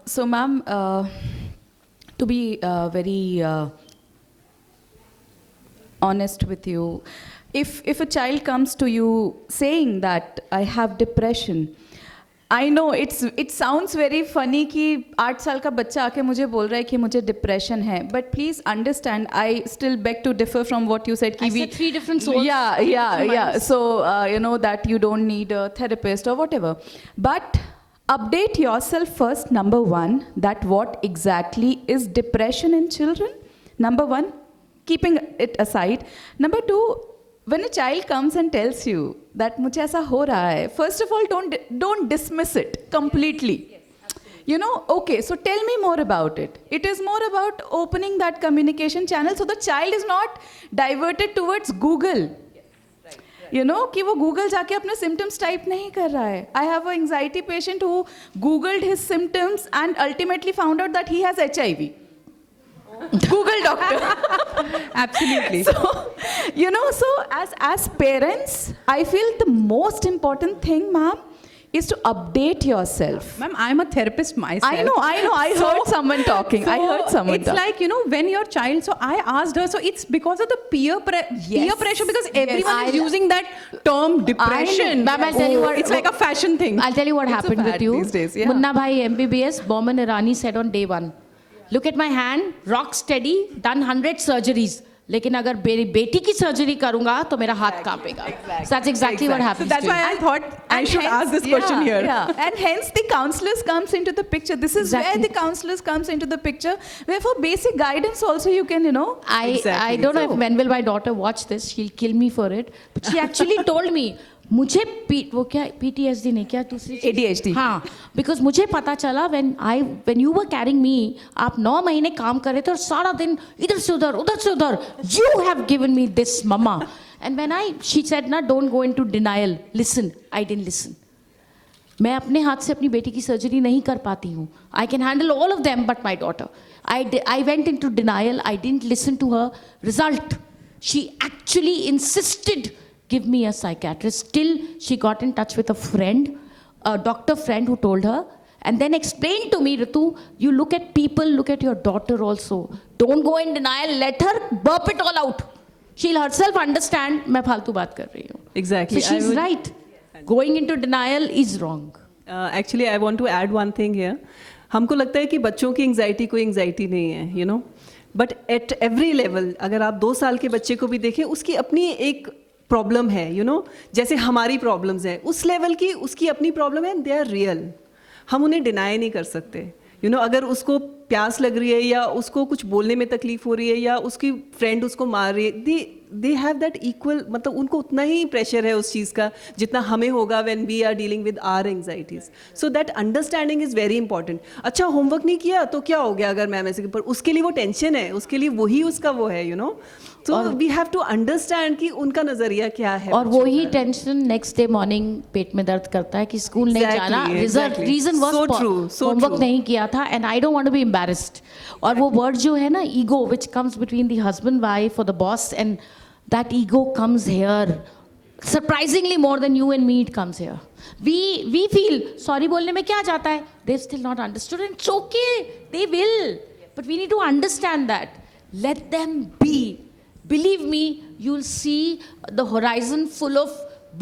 So, ma'am, to be very honest with you, if a child comes to you saying that I have depression, I know it sounds very funny कि 8 साल का बच्चा आके मुझे बोल रहा है कि मुझे depression है, but please understand, I still beg to differ from what you said. I said 3 different souls. Yeah. So you know that you don't need a therapist or whatever, but update yourself first. Number 1, that what exactly is depression in children. Number 1, keeping it aside. Number 2, when a child comes and tells you that मुझे ऐसा हो रहा है, first of all, don't dismiss it completely. You know, okay, so tell me more about it. It is more about opening that communication channel so the child is not diverted towards Google. You know, कि वो Google जाके अपने symptoms type नहीं कर रहा है. I have an anxiety patient who Googled his symptoms and ultimately found out that he has HIV. Google doctor. Absolutely. So, you know, so as parents, I feel the most important thing, ma'am, is to update yourself. Ma'am, I'm a therapist myself. I know. I heard someone talking. I heard someone It's talking. like, you know, when your child, so I asked her, so it's because of the peer pressure, because everyone is using that term depression. Ma'am, I'll tell you what. It's like a fashion thing. I'll tell you what It's a happened fad with you. these days, yeah. Munna Bhai MBBS, Boman Irani said on day 1, look at my hand, rock steady, done 100 surgeries. लेकिन अगर मेरी बेटी की surgery करूंगा तो मेरा हाथ कांपेगा. So that's exactly what happens. So that's to why you. I thought I should ask this question here. Yeah. And hence the counselors comes into the picture. This is where the counselors comes into the picture. Where for basic guidance also you can, you know. I don't know if when will my daughter watch this, she'll kill me for it. But she actually told me, मुझे वो क्या PTSD नहीं क्या दूसरी ADHD. हाँ, because मुझे पता चला when you were carrying me, आप 9 महीने काम कर रहे थे और सारा दिन इधर से उधर, you have given me this, mama. And when she said ना, don't go into denial, listen. I didn't listen. मैं अपने हाथ से अपनी बेटी की सर्जरी नहीं कर पाती हूँ. I can handle all of them but my daughter. I went into denial. I didn't listen to her. Result, she actually insisted, give me a psychiatrist. Till she got in touch with a friend, a doctor friend who told her, and then explained to me, Ritu, you look at people, look at your daughter also. Don't go in denial, let her burp it all out. She'll herself understand, मैं फालतू बात कर रही हूँ. Exactly. So she's right. Going into denial is wrong. Actually, I want to add one thing here. हमको लगता है कि बच्चों की एंग्जाइटी कोई एंग्जाइटी नहीं है, you know. But at every level, अगर आप 2 साल के बच्चे को भी देखें, उसकी अपनी एक प्रॉब्लम है, यू नो, जैसे हमारी प्रॉब्लम्स हैं, उस लेवल की उसकी अपनी प्रॉब्लम है, दे आर रियल. हम उन्हें डिनाई नहीं कर सकते. यू नो, अगर उसको प्यास लग रही है या उसको कुछ बोलने में तकलीफ हो रही है या उसकी फ्रेंड उसको मार रही है, दे हैव दैट इक्वल, मतलब उनको उतना ही प्रेशर है उस चीज़ का जितना हमें होगा when we are dealing with our anxieties. So that understanding is very important. अच्छा, होमवर्क नहीं किया तो क्या हो गया अगर मैम ऐसे, पर उसके लिए वो टेंशन है, उसके लिए वही उसका वो है, यू नो. तो वी हैव टू अंडरस्टैंड कि उनका नजरिया क्या है. और वही टेंशन नेक्स्ट डे मॉर्निंग पेट में दर्द करता है कि स्कूल नहीं जाना. रीजन वाज होमवर्क नहीं किया था and I don't want to be embarrassed. और वो वर्ड जो है ना, ego, which comes between the husband wife और the boss, and that ego comes here surprisingly more than you and me. It comes here. We feel sorry बोलने में क्या जाता है. They've still not understood and it's okay. They will. But we need to understand that. Let them be. Believe me, you'll see the horizon full of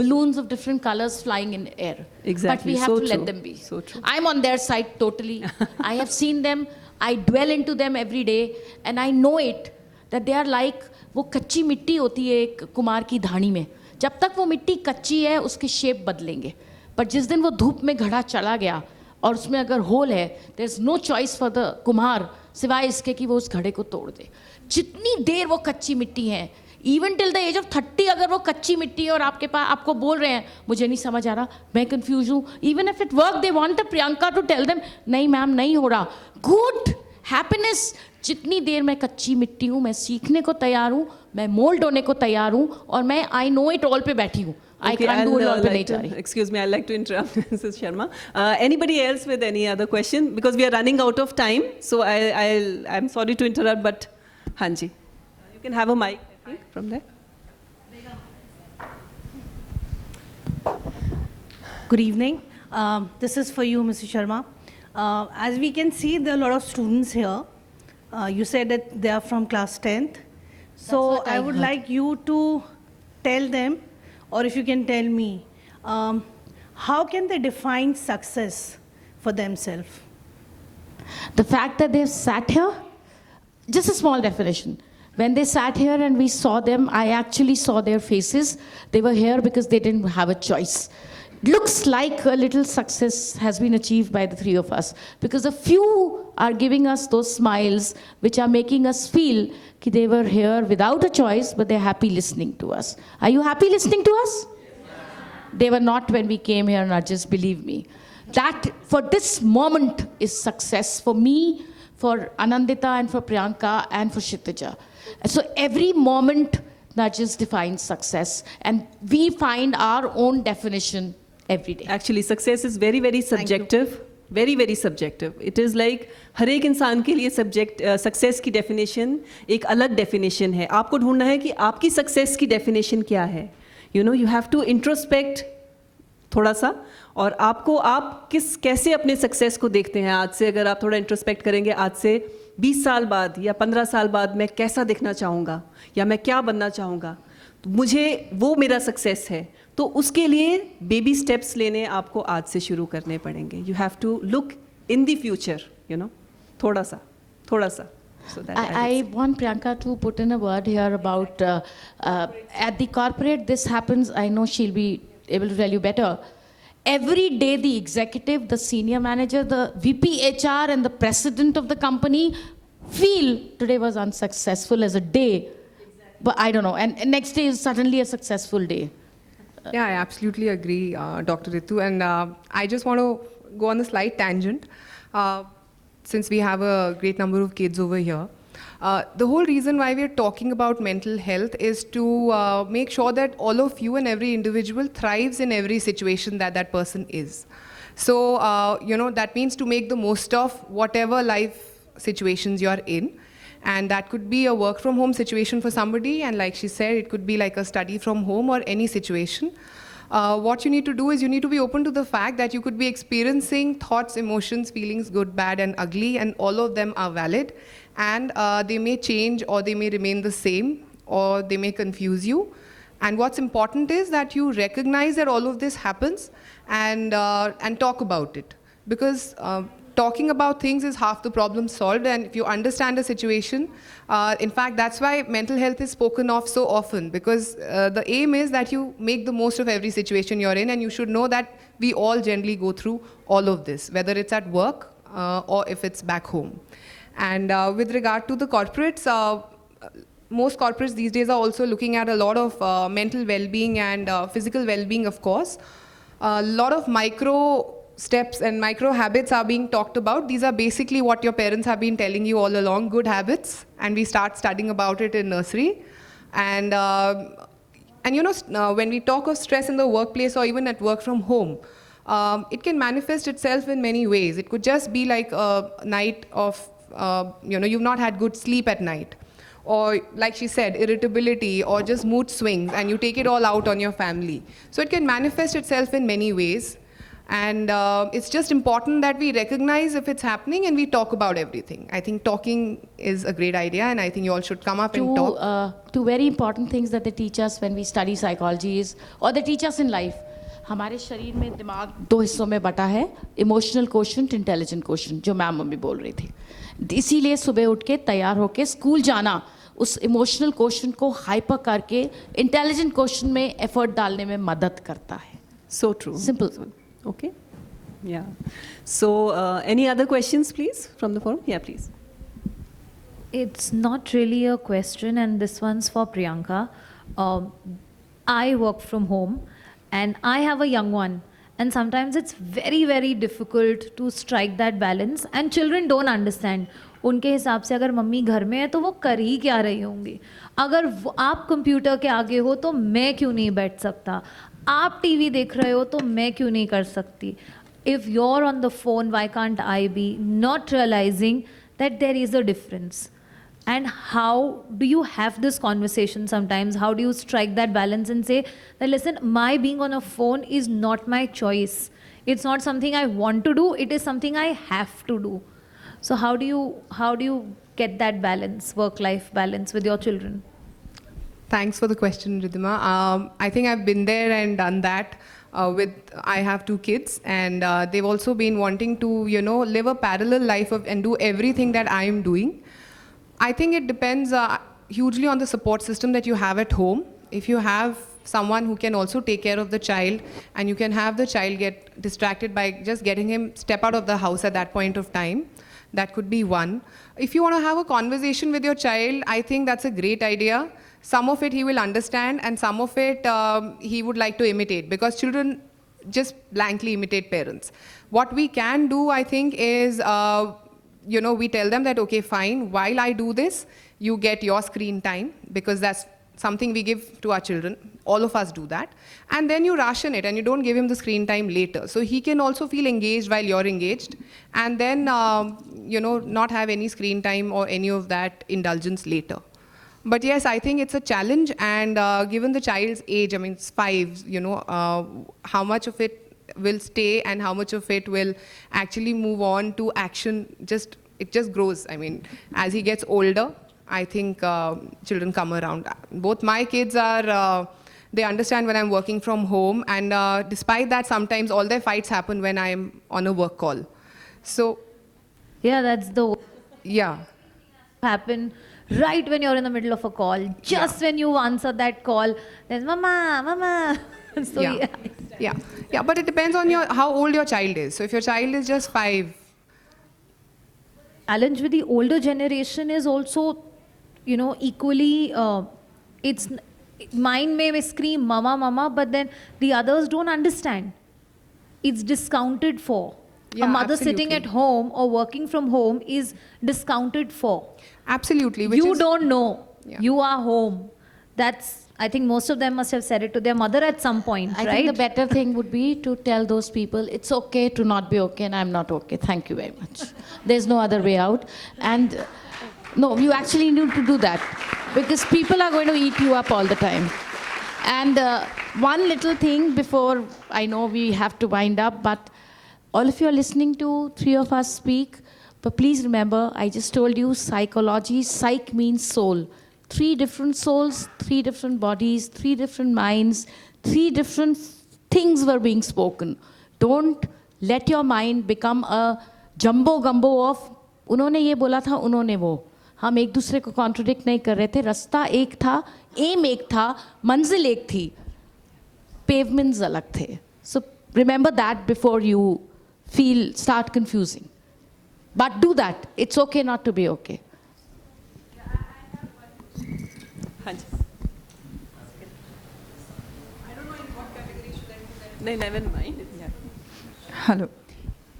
balloons of different colors flying in air. Exactly. But we have to let them be. So true. I'm on their side totally. I have seen them. I dwell into them every day. And I know it. That they are like, वो कच्ची मिट्टी होती है एक कुमार की धानी में. जब तक वो मिट्टी कच्ची है, उसके शेप बदलेंगे. पर जिस दिन वो धूप में घड़ा चला गया और उसमें अगर होल है, there is no choice for the कुम्हार सिवाय इसके कि वो उस घड़े को तोड़ दे. जितनी देर वो कच्ची मिट्टी है, even till the age of 30 अगर वो कच्ची मिट्टी है और आपके पास आपको बोल रहे हैं मुझे नहीं समझ आ रहा, मैं कंफ्यूज हूँ, even if it work they want the Priyanka to tell them नहीं मैम नहीं हो रहा. Good happiness. जितनी देर मैं कच्ची मिट्टी हूँ, मैं सीखने को तैयार हूँ, मैं मोल्ड होने को तैयार हूँ और मैं आई नो इट ऑल पे बैठी हूँ. I can't do it all पे नहीं जा रही. Excuse me, I'd like to interrupt Mrs. Sharma. Anybody else with any other question? Because we are running out of time, so I'm sorry to interrupt, but Hanji, you can have a mic, I think, from there. Good evening. This is for you, Mrs. Sharma. As we can see, there are a lot of students here. You said that they are from class 10th. So I would like you to tell them, or if you can tell me, how can they define success for themselves? The fact that they've sat here, just a small definition. When they sat here and we saw them, I actually saw their faces. They were here because they didn't have a choice. Looks like a little success has been achieved by the three of us because a few are giving us those smiles which are making us feel that they were here without a choice, but they're happy listening to us. Are you happy listening to us? They were not when we came here, not just believe me. That for this moment is success for me, for Anandita and for Priyanka and for Kshitija. So every moment nudges defines success, and we find our own definition every day. Actually, success is very, very subjective. Very, very subjective. It is like हर एक इंसान के लिए success की definition एक अलग definition है. आपको ढूंढना है कि आपकी सक्सेस की डेफिनेशन क्या है. You know, you have to introspect थोड़ा सा, और आपको आप कैसे अपने सक्सेस को देखते हैं. आज से अगर आप थोड़ा इंट्रोस्पेक्ट करेंगे, आज से 20 साल बाद या 15 साल बाद मैं कैसा दिखना चाहूँगा या मैं क्या बनना चाहूँगा, तो मुझे वो मेरा सक्सेस है. तो उसके लिए बेबी स्टेप्स लेने आपको आज से शुरू करने पड़ेंगे. You have to look in the future, you know, थोड़ा सा. So that I want Priyanka to put in a word here about at the corporate this happens. I know she'll be able to tell you better. Every day the executive, the senior manager, the VP HR and the president of the company feel today was unsuccessful as a day. But I don't know. And next day is suddenly a successful day. Yeah, I absolutely agree, Dr. Ritu. And I just want to go on a slight tangent. Since we have a great number of kids over here, the whole reason why we're talking about mental health is to make sure that all of you and every individual thrives in every situation that that person is. So, you know, that means to make the most of whatever life situations you're in. And that could be a work from home situation for somebody, and like she said, it could be like a study from home or any situation. What you need to do is you need to be open to the fact that you could be experiencing thoughts, emotions, feelings, good, bad, and ugly, and all of them are valid. And they may change, or they may remain the same, or they may confuse you. And what's important is that you recognize that all of this happens and talk about it. Because talking about things is half the problem solved, and if you understand a situation, in fact, that's why mental health is spoken of so often, because the aim is that you make the most of every situation you're in, and you should know that we all generally go through all of this, whether it's at work or if it's back home. And with regard to the corporates, most corporates these days are also looking at a lot of mental well-being and physical well-being, of course. A lot of micro steps and micro habits are being talked about. These are basically what your parents have been telling you all along, good habits, and we start studying about it in nursery. And you know, when we talk of stress in the workplace or even at work from home, it can manifest itself in many ways. It could just be like a night of, you know, you've not had good sleep at night. Or like she said, irritability or just mood swings, and you take it all out on your family. So it can manifest itself in many ways. And it's just important that we recognize if it's happening and we talk about everything. I think talking is a great idea, and I think you all should come up and talk. Two very important things that they teach us when we study psychology is, or they teach us in life. हमारे शरीर में दिमाग दो हिस्सों में बटा है, emotional quotient, intelligent quotient, जो मैम मम्मी बोल रही थी. इसीलिए सुबह उठ के तैयार होके स्कूल जाना उस इमोशनल क्वोशंट को हाइपर करके इंटेलिजेंट क्वोशंट में एफर्ट डालने में मदद करता है. So true. Simple. Okay. Yeah. So, any other questions, please, from the forum? Yeah, please. It's not really a question, and this one's for Priyanka. I work from home, and I have a young one. And sometimes it's very, very difficult to strike that balance. And children don't understand. उनके हिसाब से अगर mummy घर में है तो वो कर ही क्या रही होंगी. अगर आप कंप्यूटर के आगे हो तो मैं क्यों नहीं बैठ सकता. आप टीवी देख रहे हो तो मैं क्यों नहीं कर सकती. If you're on the phone, why can't I be? Not realizing that there is a difference. And how do you have this conversation sometimes? How do you strike that balance and say that, listen, my being on a phone is not my choice. It's not something I want to do. It is something I have to do. So how do you get that balance, work-life balance with your children? Thanks for the question, Ridhima. I think I've been there and done that. I have 2 kids, and they've also been wanting to, you know, live a parallel life and do everything that I am doing. I think it depends hugely on the support system that you have at home. If you have someone who can also take care of the child, and you can have the child get distracted by just getting him step out of the house at that point of time, that could be one. If you want to have a conversation with your child, I think that's a great idea. Some of it he will understand, and some of it he would like to imitate, because children just blankly imitate parents. What we can do, I think, is, we tell them that, okay, fine, while I do this, you get your screen time, because that's something we give to our children. All of us do that. And then you ration it and you don't give him the screen time later. So he can also feel engaged while you're engaged. And then, not have any screen time or any of that indulgence later. But yes, I think it's a challenge. And given the child's age, I mean, it's 5, how much of it will stay and how much of it will actually move on to action, it just grows. I mean, as he gets older, I think children come around. Both my kids are, they understand when I'm working from home, and despite that, sometimes all their fights happen when I'm on a work call. So, Yeah, that's the yeah. happen right when you're in the middle of a call. Just when you answer that call, there's mama, mama. So Yeah, but it depends on how old your child is. So if your child is just 5. Challenge with the older generation is also, equally, it's mine may scream mama, mama, but then the others don't understand. It's discounted for. Yeah, A mother absolutely. sitting at home or working from home is discounted for. Absolutely. You don't know. Yeah. You are home. I think most of them must have said it to their mother at some point, I right? think the better thing would be to tell those people, it's okay to not be okay and I'm not okay. Thank you very much. There's no other way out. And no, you actually need to do that because people are going to eat you up all the time. And one little thing before, I know we have to wind up, but all of you are listening to 3 of us speak, but please remember, I just told you psychology, psych means soul. 3 different souls, 3 different bodies, 3 different minds, 3 different things were being spoken. Don't let your mind become a jumbo gumbo of उन्होंने ये बोला था उन्होंने वो हम एक दूसरे को कॉन्ट्रडिक्ट नहीं कर रहे थे रास्ता एक था एम एक था मंजिल एक थी पेवमेंट्स अलग थे so remember that before you start confusing but do that it's okay not to be okay. I don't know in what category should I put that. No, never mind. Yeah. Hello.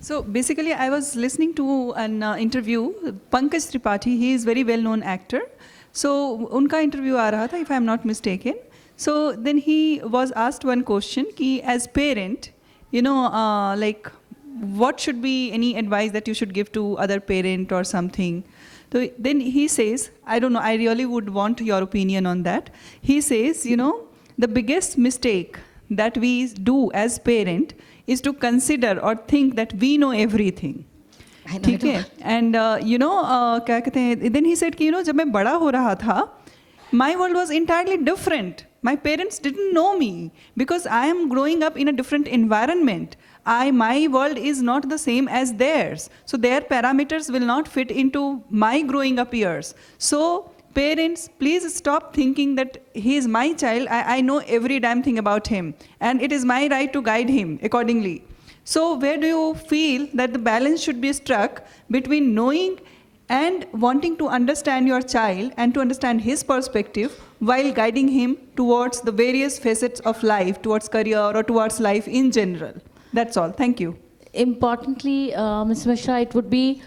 So basically, I was listening to an interview. Pankaj Tripathi, he is very well-known actor. So उनका interview आ रहा था, if I am not mistaken. So then he was asked one question, कि as parent, like what should be any advice that you should give to other parent or something. So then he says, I don't know, I really would want your opinion on that. He says, the biggest mistake that we do as parent is to consider or think that we know everything. ठीक है? And क्या कहते हैं? Then he said कि जब मैं बड़ा हो रहा था, my world was entirely different. My parents didn't know me because I am growing up in a different environment. My world is not the same as theirs. So their parameters will not fit into my growing up years. So parents, please stop thinking that he is my child. I know every damn thing about him. And it is my right to guide him accordingly. So where do you feel that the balance should be struck between knowing and wanting to understand your child and to understand his perspective while guiding him towards the various facets of life, towards career or towards life in general? That's all. Thank you. Importantly, Ms. Mishra, it would be,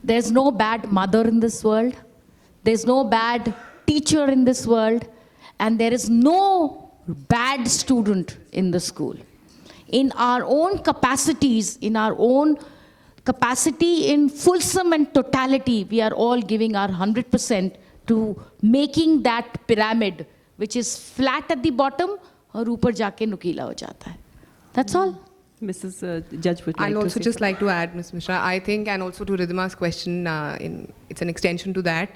there's no bad mother in this world, there's no bad teacher in this world, and there is no bad student in the school. In our own capacities, in our own capacity in fulsome and totality, we are all giving our 100% to making that pyramid, which is flat at the bottom, और ऊपर जाके नुकीला हो जाता है. That's all. Mrs. Judge would like I'll to also say just something. like to add, Ms. Mishra, I think, and also to Ridhima's question, it's an extension to that.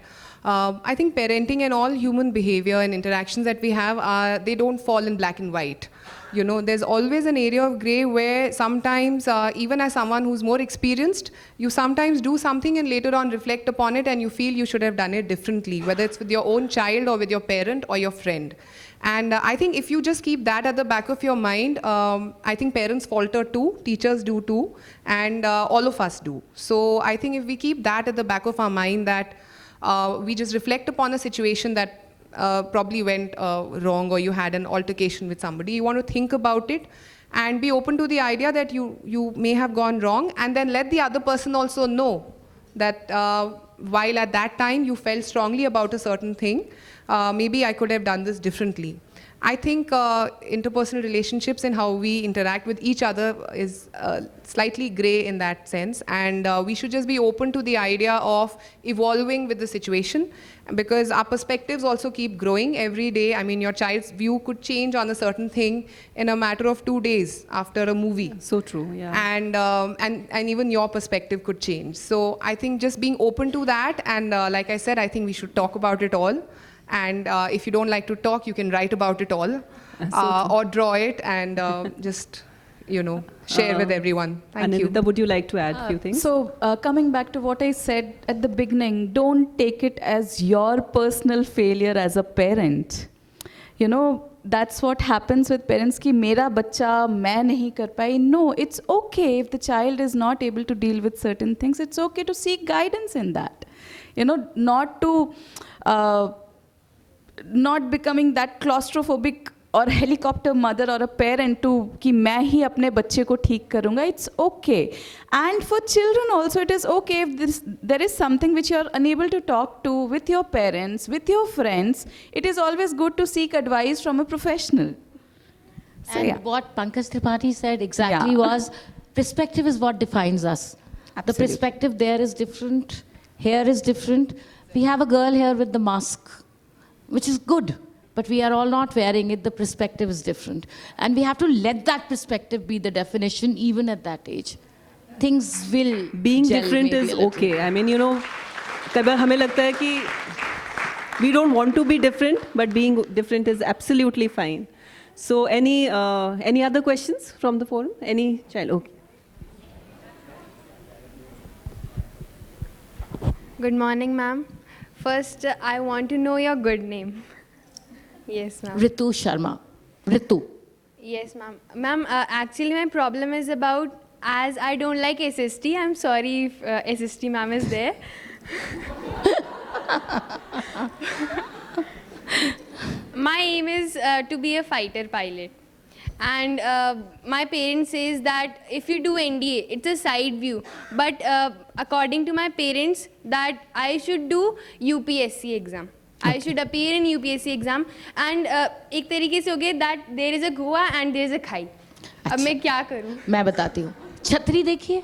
I think parenting and all human behavior and interactions that we have, they don't fall in black and white. There's always an area of gray where sometimes, even as someone who's more experienced, you sometimes do something and later on reflect upon it and you feel you should have done it differently, whether it's with your own child or with your parent or your friend. And I think if you just keep that at the back of your mind, I think parents falter too, teachers do too, and all of us do. So I think if we keep that at the back of our mind, that we just reflect upon a situation that probably went wrong or you had an altercation with somebody, you want to think about it and be open to the idea that you may have gone wrong, and then let the other person also know that while at that time you felt strongly about a certain thing, maybe I could have done this differently. I think interpersonal relationships and how we interact with each other is slightly gray in that sense, and we should just be open to the idea of evolving with the situation, because our perspectives also keep growing every day. I mean, your child's view could change on a certain thing in a matter of 2 days after a movie. So true, yeah. And even your perspective could change. So I think just being open to that, and like I said, I think we should talk about it all. And if you don't like to talk, you can write about it all, or draw it, and just, share with everyone. Thank you. Anindita, would you like to add a few things? So, coming back to what I said at the beginning, don't take it as your personal failure as a parent. That's what happens with parents, ki mera bacha main nahi kar pai. No, it's okay if the child is not able to deal with certain things. It's okay to seek guidance in that. Not to not becoming that claustrophobic or helicopter mother or a parent to कि मैं ही अपने बच्चे को ठीक करूँगा. It's okay. And for children also, it is okay if there is something which you are unable to talk to with your parents, with your friends. It is always good to seek advice from a professional. So, And what Pankaj Tripathi said exactly was, perspective is what defines us. Absolutely. The perspective there is different, here is different. We have a girl here with the mask, which is good, but we are all not wearing it. The perspective is different. And we have to let that perspective be the definition even at that age. Things will Being gel different maybe is a little. okay. I mean, कई बार हमें लगता है कि we don't want to be different, but being different is absolutely fine. So any other questions from the forum? Any child? Okay. Good morning, ma'am. First, I want to know your good name. Yes, ma'am. Ritu Sharma. Ritu. Yes, ma'am. Ma'am, actually my problem is about, as I don't like SST, I'm sorry if SST ma'am is there. My aim is to be a fighter pilot. And my parents says that if you do NDA, it's a side view. But according to my parents, that I should do UPSC exam. I should appear in UPSC exam. And एक तरीके से हो गया that there is a Goa and there is a खाई. अब मैं क्या करूँ? मैं बताती हूँ. छतरी देखिए.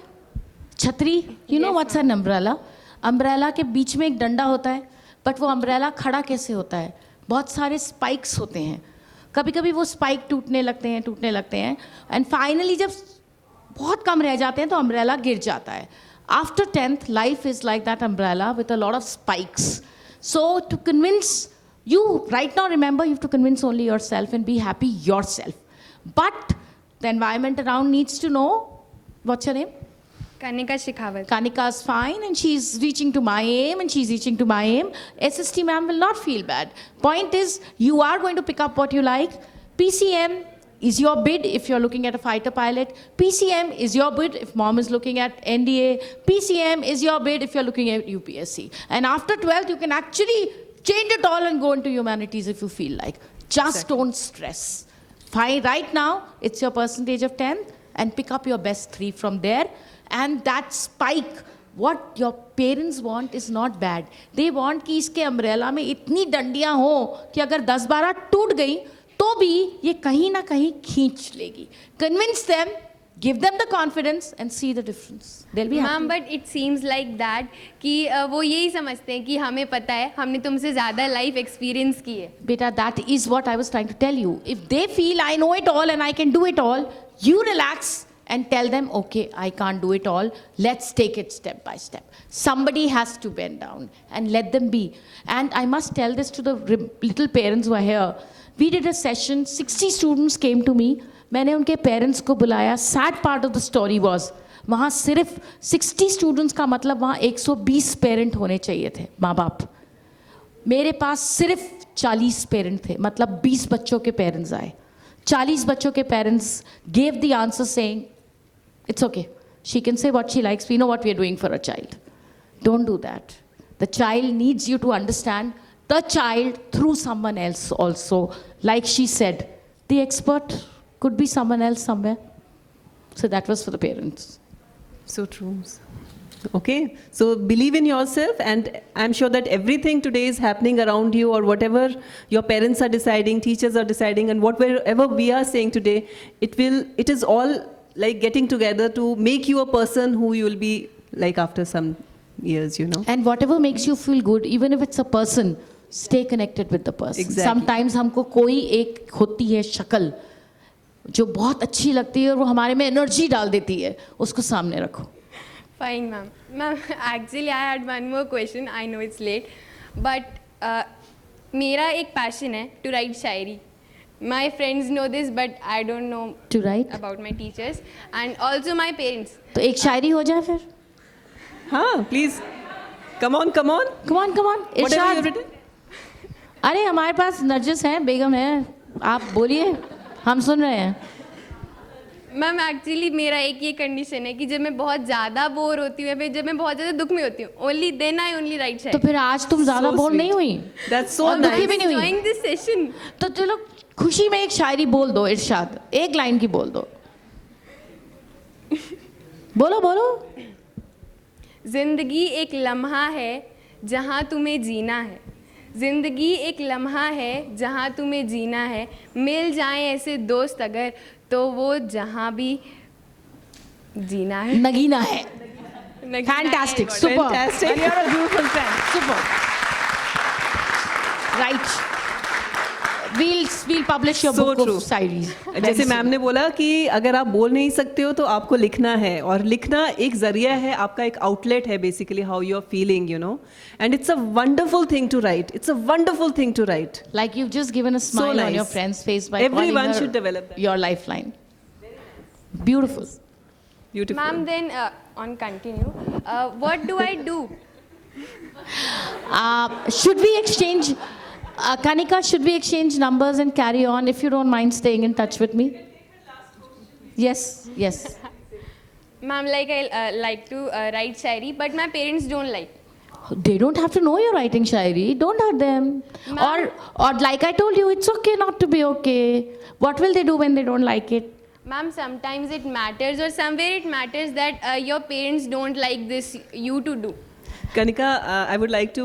छतरी, you know what's an umbrella? Umbrella के बीच में एक डंडा होता है, but वो umbrella खड़ा कैसे होता है? बहुत सारे spikes होते हैं. कभी कभी वो स्पाइक टूटने लगते हैं एंड फाइनली जब बहुत कम रह जाते हैं तो अम्ब्रेला गिर जाता है. After 10th life is like that umbrella with a lot of spikes. So to convince you right now, remember you have to convince only yourself and be happy yourself. But the environment around needs to know what's your name. Kanika Shekhawat. Kanika's fine and she's reaching to my aim and she's reaching to my aim. SST ma'am will not feel bad. Point is, you are going to pick up what you like. PCM is your bid if you're looking at a fighter pilot. PCM is your bid if mom is looking at NDA. PCM is your bid if you're looking at UPSC. And after 12th, you can actually change it all and go into humanities if you feel like. Just don't stress. Fine, right now, it's your percentage of 10 and pick up your best 3 from there. And that spike, what your parents want is not bad. They want कि इसके umbrella में इतनी डंडियाँ हो कि अगर 10-12 टूट गई तो भी ये कहीं ना कहीं खींच लेगी. Convince them, give them the confidence and see the difference. They'll be happy. Ma'am, but it seems like that कि वो यही समझते हैं कि हमें पता है, हमने तुमसे ज़्यादा लाइफ एक्सपीरियंस की है. Beta, that is what I was trying to tell you. If they feel I know it all and I can do it all, you relax and tell them, okay, I can't do it all. Let's take it step by step. Somebody has to bend down and let them be. And I must tell this to the little parents who are here. We did a session, 60 students came to me. मैंने उनके parents को बुलाया. Sad part of the story was, वहाँ सिर्फ 60 students का मतलब वहाँ 120 parent होने चाहिए थे, माँ बाप. मेरे पास सिर्फ 40 parent थे, मतलब 20 बच्चों के parents आए. 40 बच्चों के parents gave the answer saying, it's okay. She can say what she likes. We know what we are doing for a child. Don't do that. The child needs you to understand the child through someone else also. Like she said, the expert could be someone else somewhere. So that was for the parents. So true. Okay, so believe in yourself, and I'm sure that everything today is happening around you, or whatever your parents are deciding, teachers are deciding, and whatever we are saying today, it is all like getting together to make you a person who you will be like after some years, you know. And whatever makes you feel good, even if it's a person, stay connected with the person. Exactly. Sometimes हमको कोई एक होती है शक्ल जो बहुत अच्छी लगती है और वो हमारे में एनर्जी डाल देती है, उसको सामने रखो. Fine, ma'am. Ma'am, actually, I had one more question. I know it's late, but मेरा एक passion है to write Shayari. My friends know this, but I don't know To write? about my teachers and also my parents. तो एक शायरी हो जाए फिर. हाँ, please, come on. Come on. Whatever you Irshad. have written. अरे हमारे पास नरजिस है, बेगम है, आप बोलिए, हम सुन रहे हैं. मैम एक्चुअली मेरा एक ये कंडीशन है कि जब मैं बहुत ज़्यादा बोर होती हूँ या फिर जब मैं बहुत ज़्यादा दुख में होती हूँ, only then I only write तो शायरी. फिर आज तुम ज्यादा So बोर sweet. नहीं हुई. That's so और दुखी nice. भी नहीं हुई. Enjoying this session. तो चलो खुशी में एक शायरी बोल दो इरशाद, एक लाइन की बोल दो. बोलो. जिंदगी एक लम्हा है जहाँ तुम्हें जीना है. जिंदगी एक लम्हा है जहाँ तुम्हें जीना है. मिल जाएं ऐसे दोस्त अगर तो वो जहाँ भी जीना है. नगीना है. नगीना है. Fantastic. Super. Fantastic. And you're a beautiful friend. Super. Right. We'll publish your So book true. of shayaris. जैसे मैम ने बोला कि अगर आप बोल नहीं सकते हो तो आपको लिखना है, और लिखना एक जरिया है, आपका एक आउटलेट है basically how you are feeling, you know, and it's a wonderful thing to write. It's a wonderful thing to write. Like you've just given a smile on your nice. friend's face by Everyone calling her should develop that. your lifeline. Beautiful. Beautiful. Ma'am, then on continue, what do I do? Should we exchange, Kanika, should we exchange numbers and carry on if you don't mind staying in touch with me? Yes. Ma'am, like I like to write shairi, but my parents don't like. They don't have to know you're writing shairi. Don't hurt them. Ma'am. Or like I told you, it's okay not to be okay. What will they do when they don't like it? Ma'am, sometimes it matters, or somewhere it matters that your parents don't like this you to do. Kanika, I would like to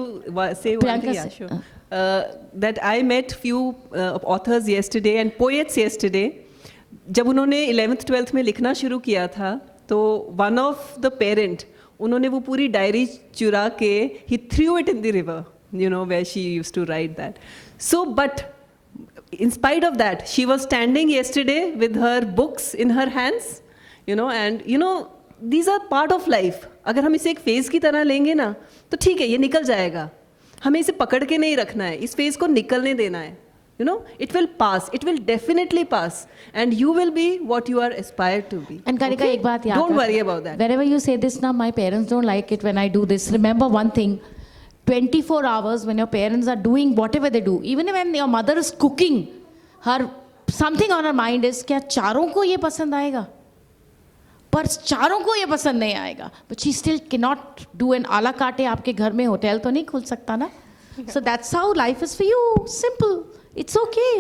say one Priyanka thing. Yeah, say- sure. That I met few authors yesterday and poets yesterday. जब उन्होंने 11th 12th में लिखना शुरू किया था, तो one of the parent, उन्होंने वो पूरी डायरी चुरा के he threw it in the river, you know, where she used to write that. So, but in spite of that, she was standing yesterday with her books in her hands, you know, and you know, these are part of life. अगर हम इसे एक phase की तरह लेंगे ना, तो ठीक है, ये निकल जाएगा. हमें इसे पकड़ के नहीं रखना है, इस फेज को निकलने देना है. You know, it will pass. It will definitely pass, and you will be what you are aspired to be. And Kanika, Okay? एक बात याद Don't रख- worry about that. Wherever you say this now, my parents don't like it when I do this. Remember one thing, 24 hours when your parents are doing whatever they do, even when your mother is cooking, her something on her mind is क्या चारों को ये पसंद आएगा? पर चारों को ये पसंद नहीं आएगा. But she still cannot do an a la carte. आपके घर में होटल तो नहीं खुल सकता ना? So that's how life is for you. Simple. It's okay.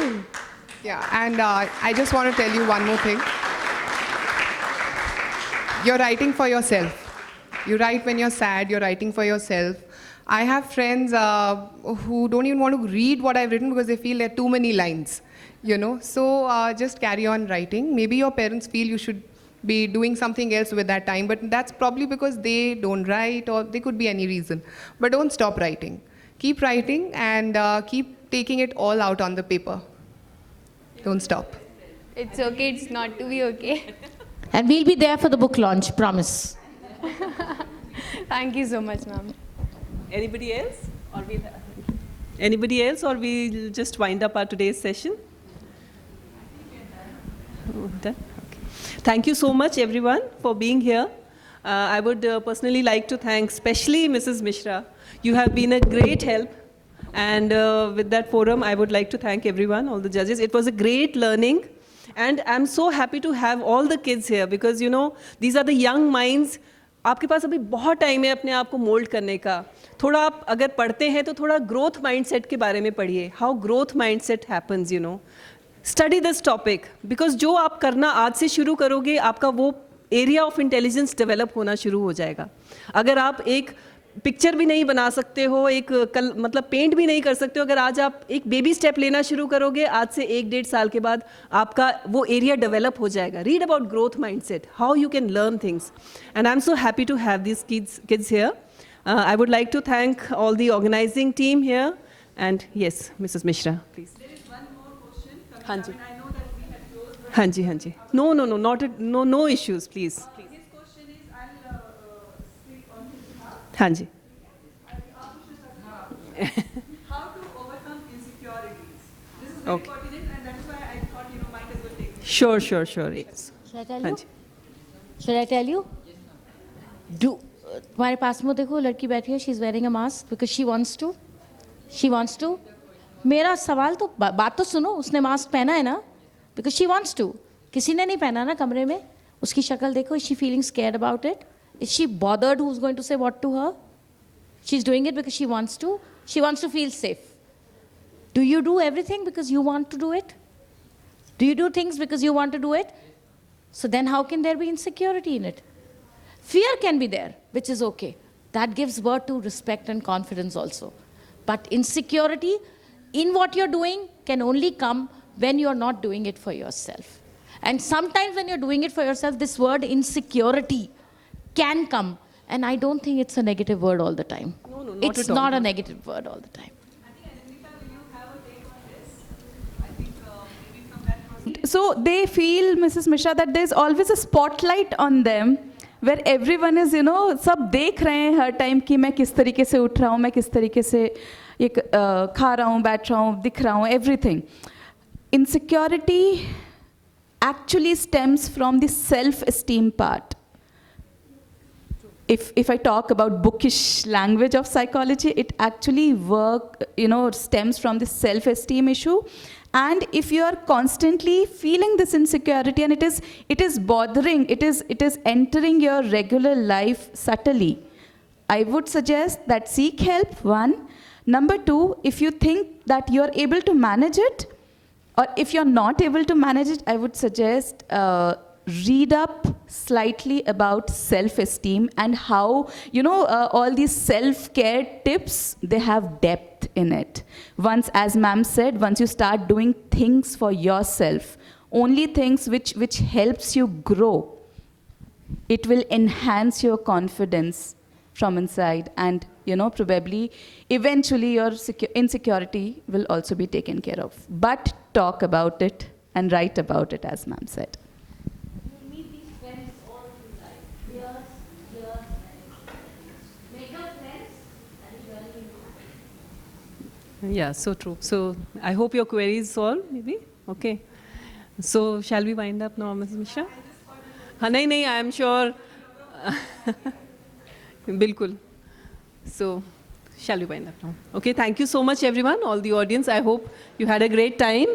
Yeah, and I just want to tell you one more thing. You're writing for yourself. You write when you're sad, you're writing for yourself. I have friends who don't even want to read what I've written because they feel there are too many lines, you know. So just carry on writing. Maybe your parents feel you should be doing something else with that time, but that's probably because they don't write, or there could be any reason. But don't stop writing. Keep writing and keep taking it all out on the paper. Don't stop. It's okay, it's not to be okay. And we'll be there for the book launch, promise. Thank you so much, ma'am. Anybody else? Anybody else, or we'll just wind up our today's session? Done? Okay. Thank you so much, everyone, for being here. I would personally like to thank especially Mrs. Mishra. You have been a great help. And with that forum, I would like to thank everyone, all the judges. It was a great learning. And I'm so happy to have all the kids here because, you know, these are the young minds. आपके पास अभी बहुत time है अपने आप को mould करने का. थोड़ा आप अगर पढ़ते हैं तो थोड़ा ग्रोथ माइंडसेट के बारे में पढ़िए. How growth mindset happens, you know. Study this topic, because जो आप करना आज से शुरू करोगे आपका वो एरिया ऑफ इंटेलिजेंस डेवलप होना शुरू हो जाएगा. अगर आप एक पिक्चर भी नहीं बना सकते हो, एक मतलब पेंट भी नहीं कर सकते हो, अगर आज आप एक बेबी स्टेप लेना शुरू करोगे आज से 1-1.5 साल के बाद आपका वो एरिया डेवलप हो जाएगा. Read about growth mindset, how you can learn things, and I am so happy to have this kids here. I would like to thank all the organizing team here, and yes, Mrs. Mishra, please. There is one more question. हाँ जी. I know that we have closed. हाँ जी, हाँ जी. No issues, please. His question is, I'll speak on his behalf. हाँ जी. How to overcome insecurities? This is very Okay. pertinent, and that's why I thought might as well take this. Sure. Yes. Shall I tell हाँ you? Ji. Shall I tell you? तुम्हारे पास में देखो लड़की बैठी है, she is wearing a mask because she wants to. मेरा सवाल तो बात तो सुनो, उसने मास्क पहना है ना बिकॉज शी वांट्स टू. किसी ने नहीं पहना ना कमरे में. उसकी शक्ल देखो, is she feeling scared about it? Is she bothered who is going to say what to her? She is doing it because she wants to. She wants to feel safe. Do you do everything because you want to do it? Do you do things because you want to do it? So then how can there be insecurity in it? Fear can be there, which is okay. That gives birth to respect and confidence also. But insecurity in what you're doing can only come when you're not doing it for yourself. And sometimes when you're doing it for yourself, this word insecurity can come. And I don't think it's a negative word all the time. No, not it's at all. not a negative word all the time. So they feel, Mrs. Mishra, that there's always a spotlight on them where everyone is, सब देख रहे हैं हर time कि मैं किस तरीके से उठ रहा हूँ, मैं किस तरीके से ये खा रहा हूँ, बैठ रहा हूँ, दिख रहा हूँ, everything. Insecurity actually stems from the self-esteem part. If I talk about bookish language of psychology, it actually stems from the self-esteem issue. And if you are constantly feeling this insecurity and it is bothering, it is entering your regular life subtly, I would suggest that seek help, one. Number two, if you think that you are able to manage it, or if you're not able to manage it, I would suggest read up slightly about self-esteem and how, all these self-care tips, they have depth in it. Once, as ma'am said, once you start doing things for yourself, only things which helps you grow, it will enhance your confidence from inside, and probably eventually your insecurity will also be taken care of. But talk about it and write about it, as ma'am said. Yeah, so true. So I hope your query is solved, maybe? Okay. So shall we wind up now, Mrs. Mishra? हाँ नहीं, I am sure. बिल्कुल. So shall we wind up now? Okay, thank you so much everyone, all the audience. I hope you had a great time.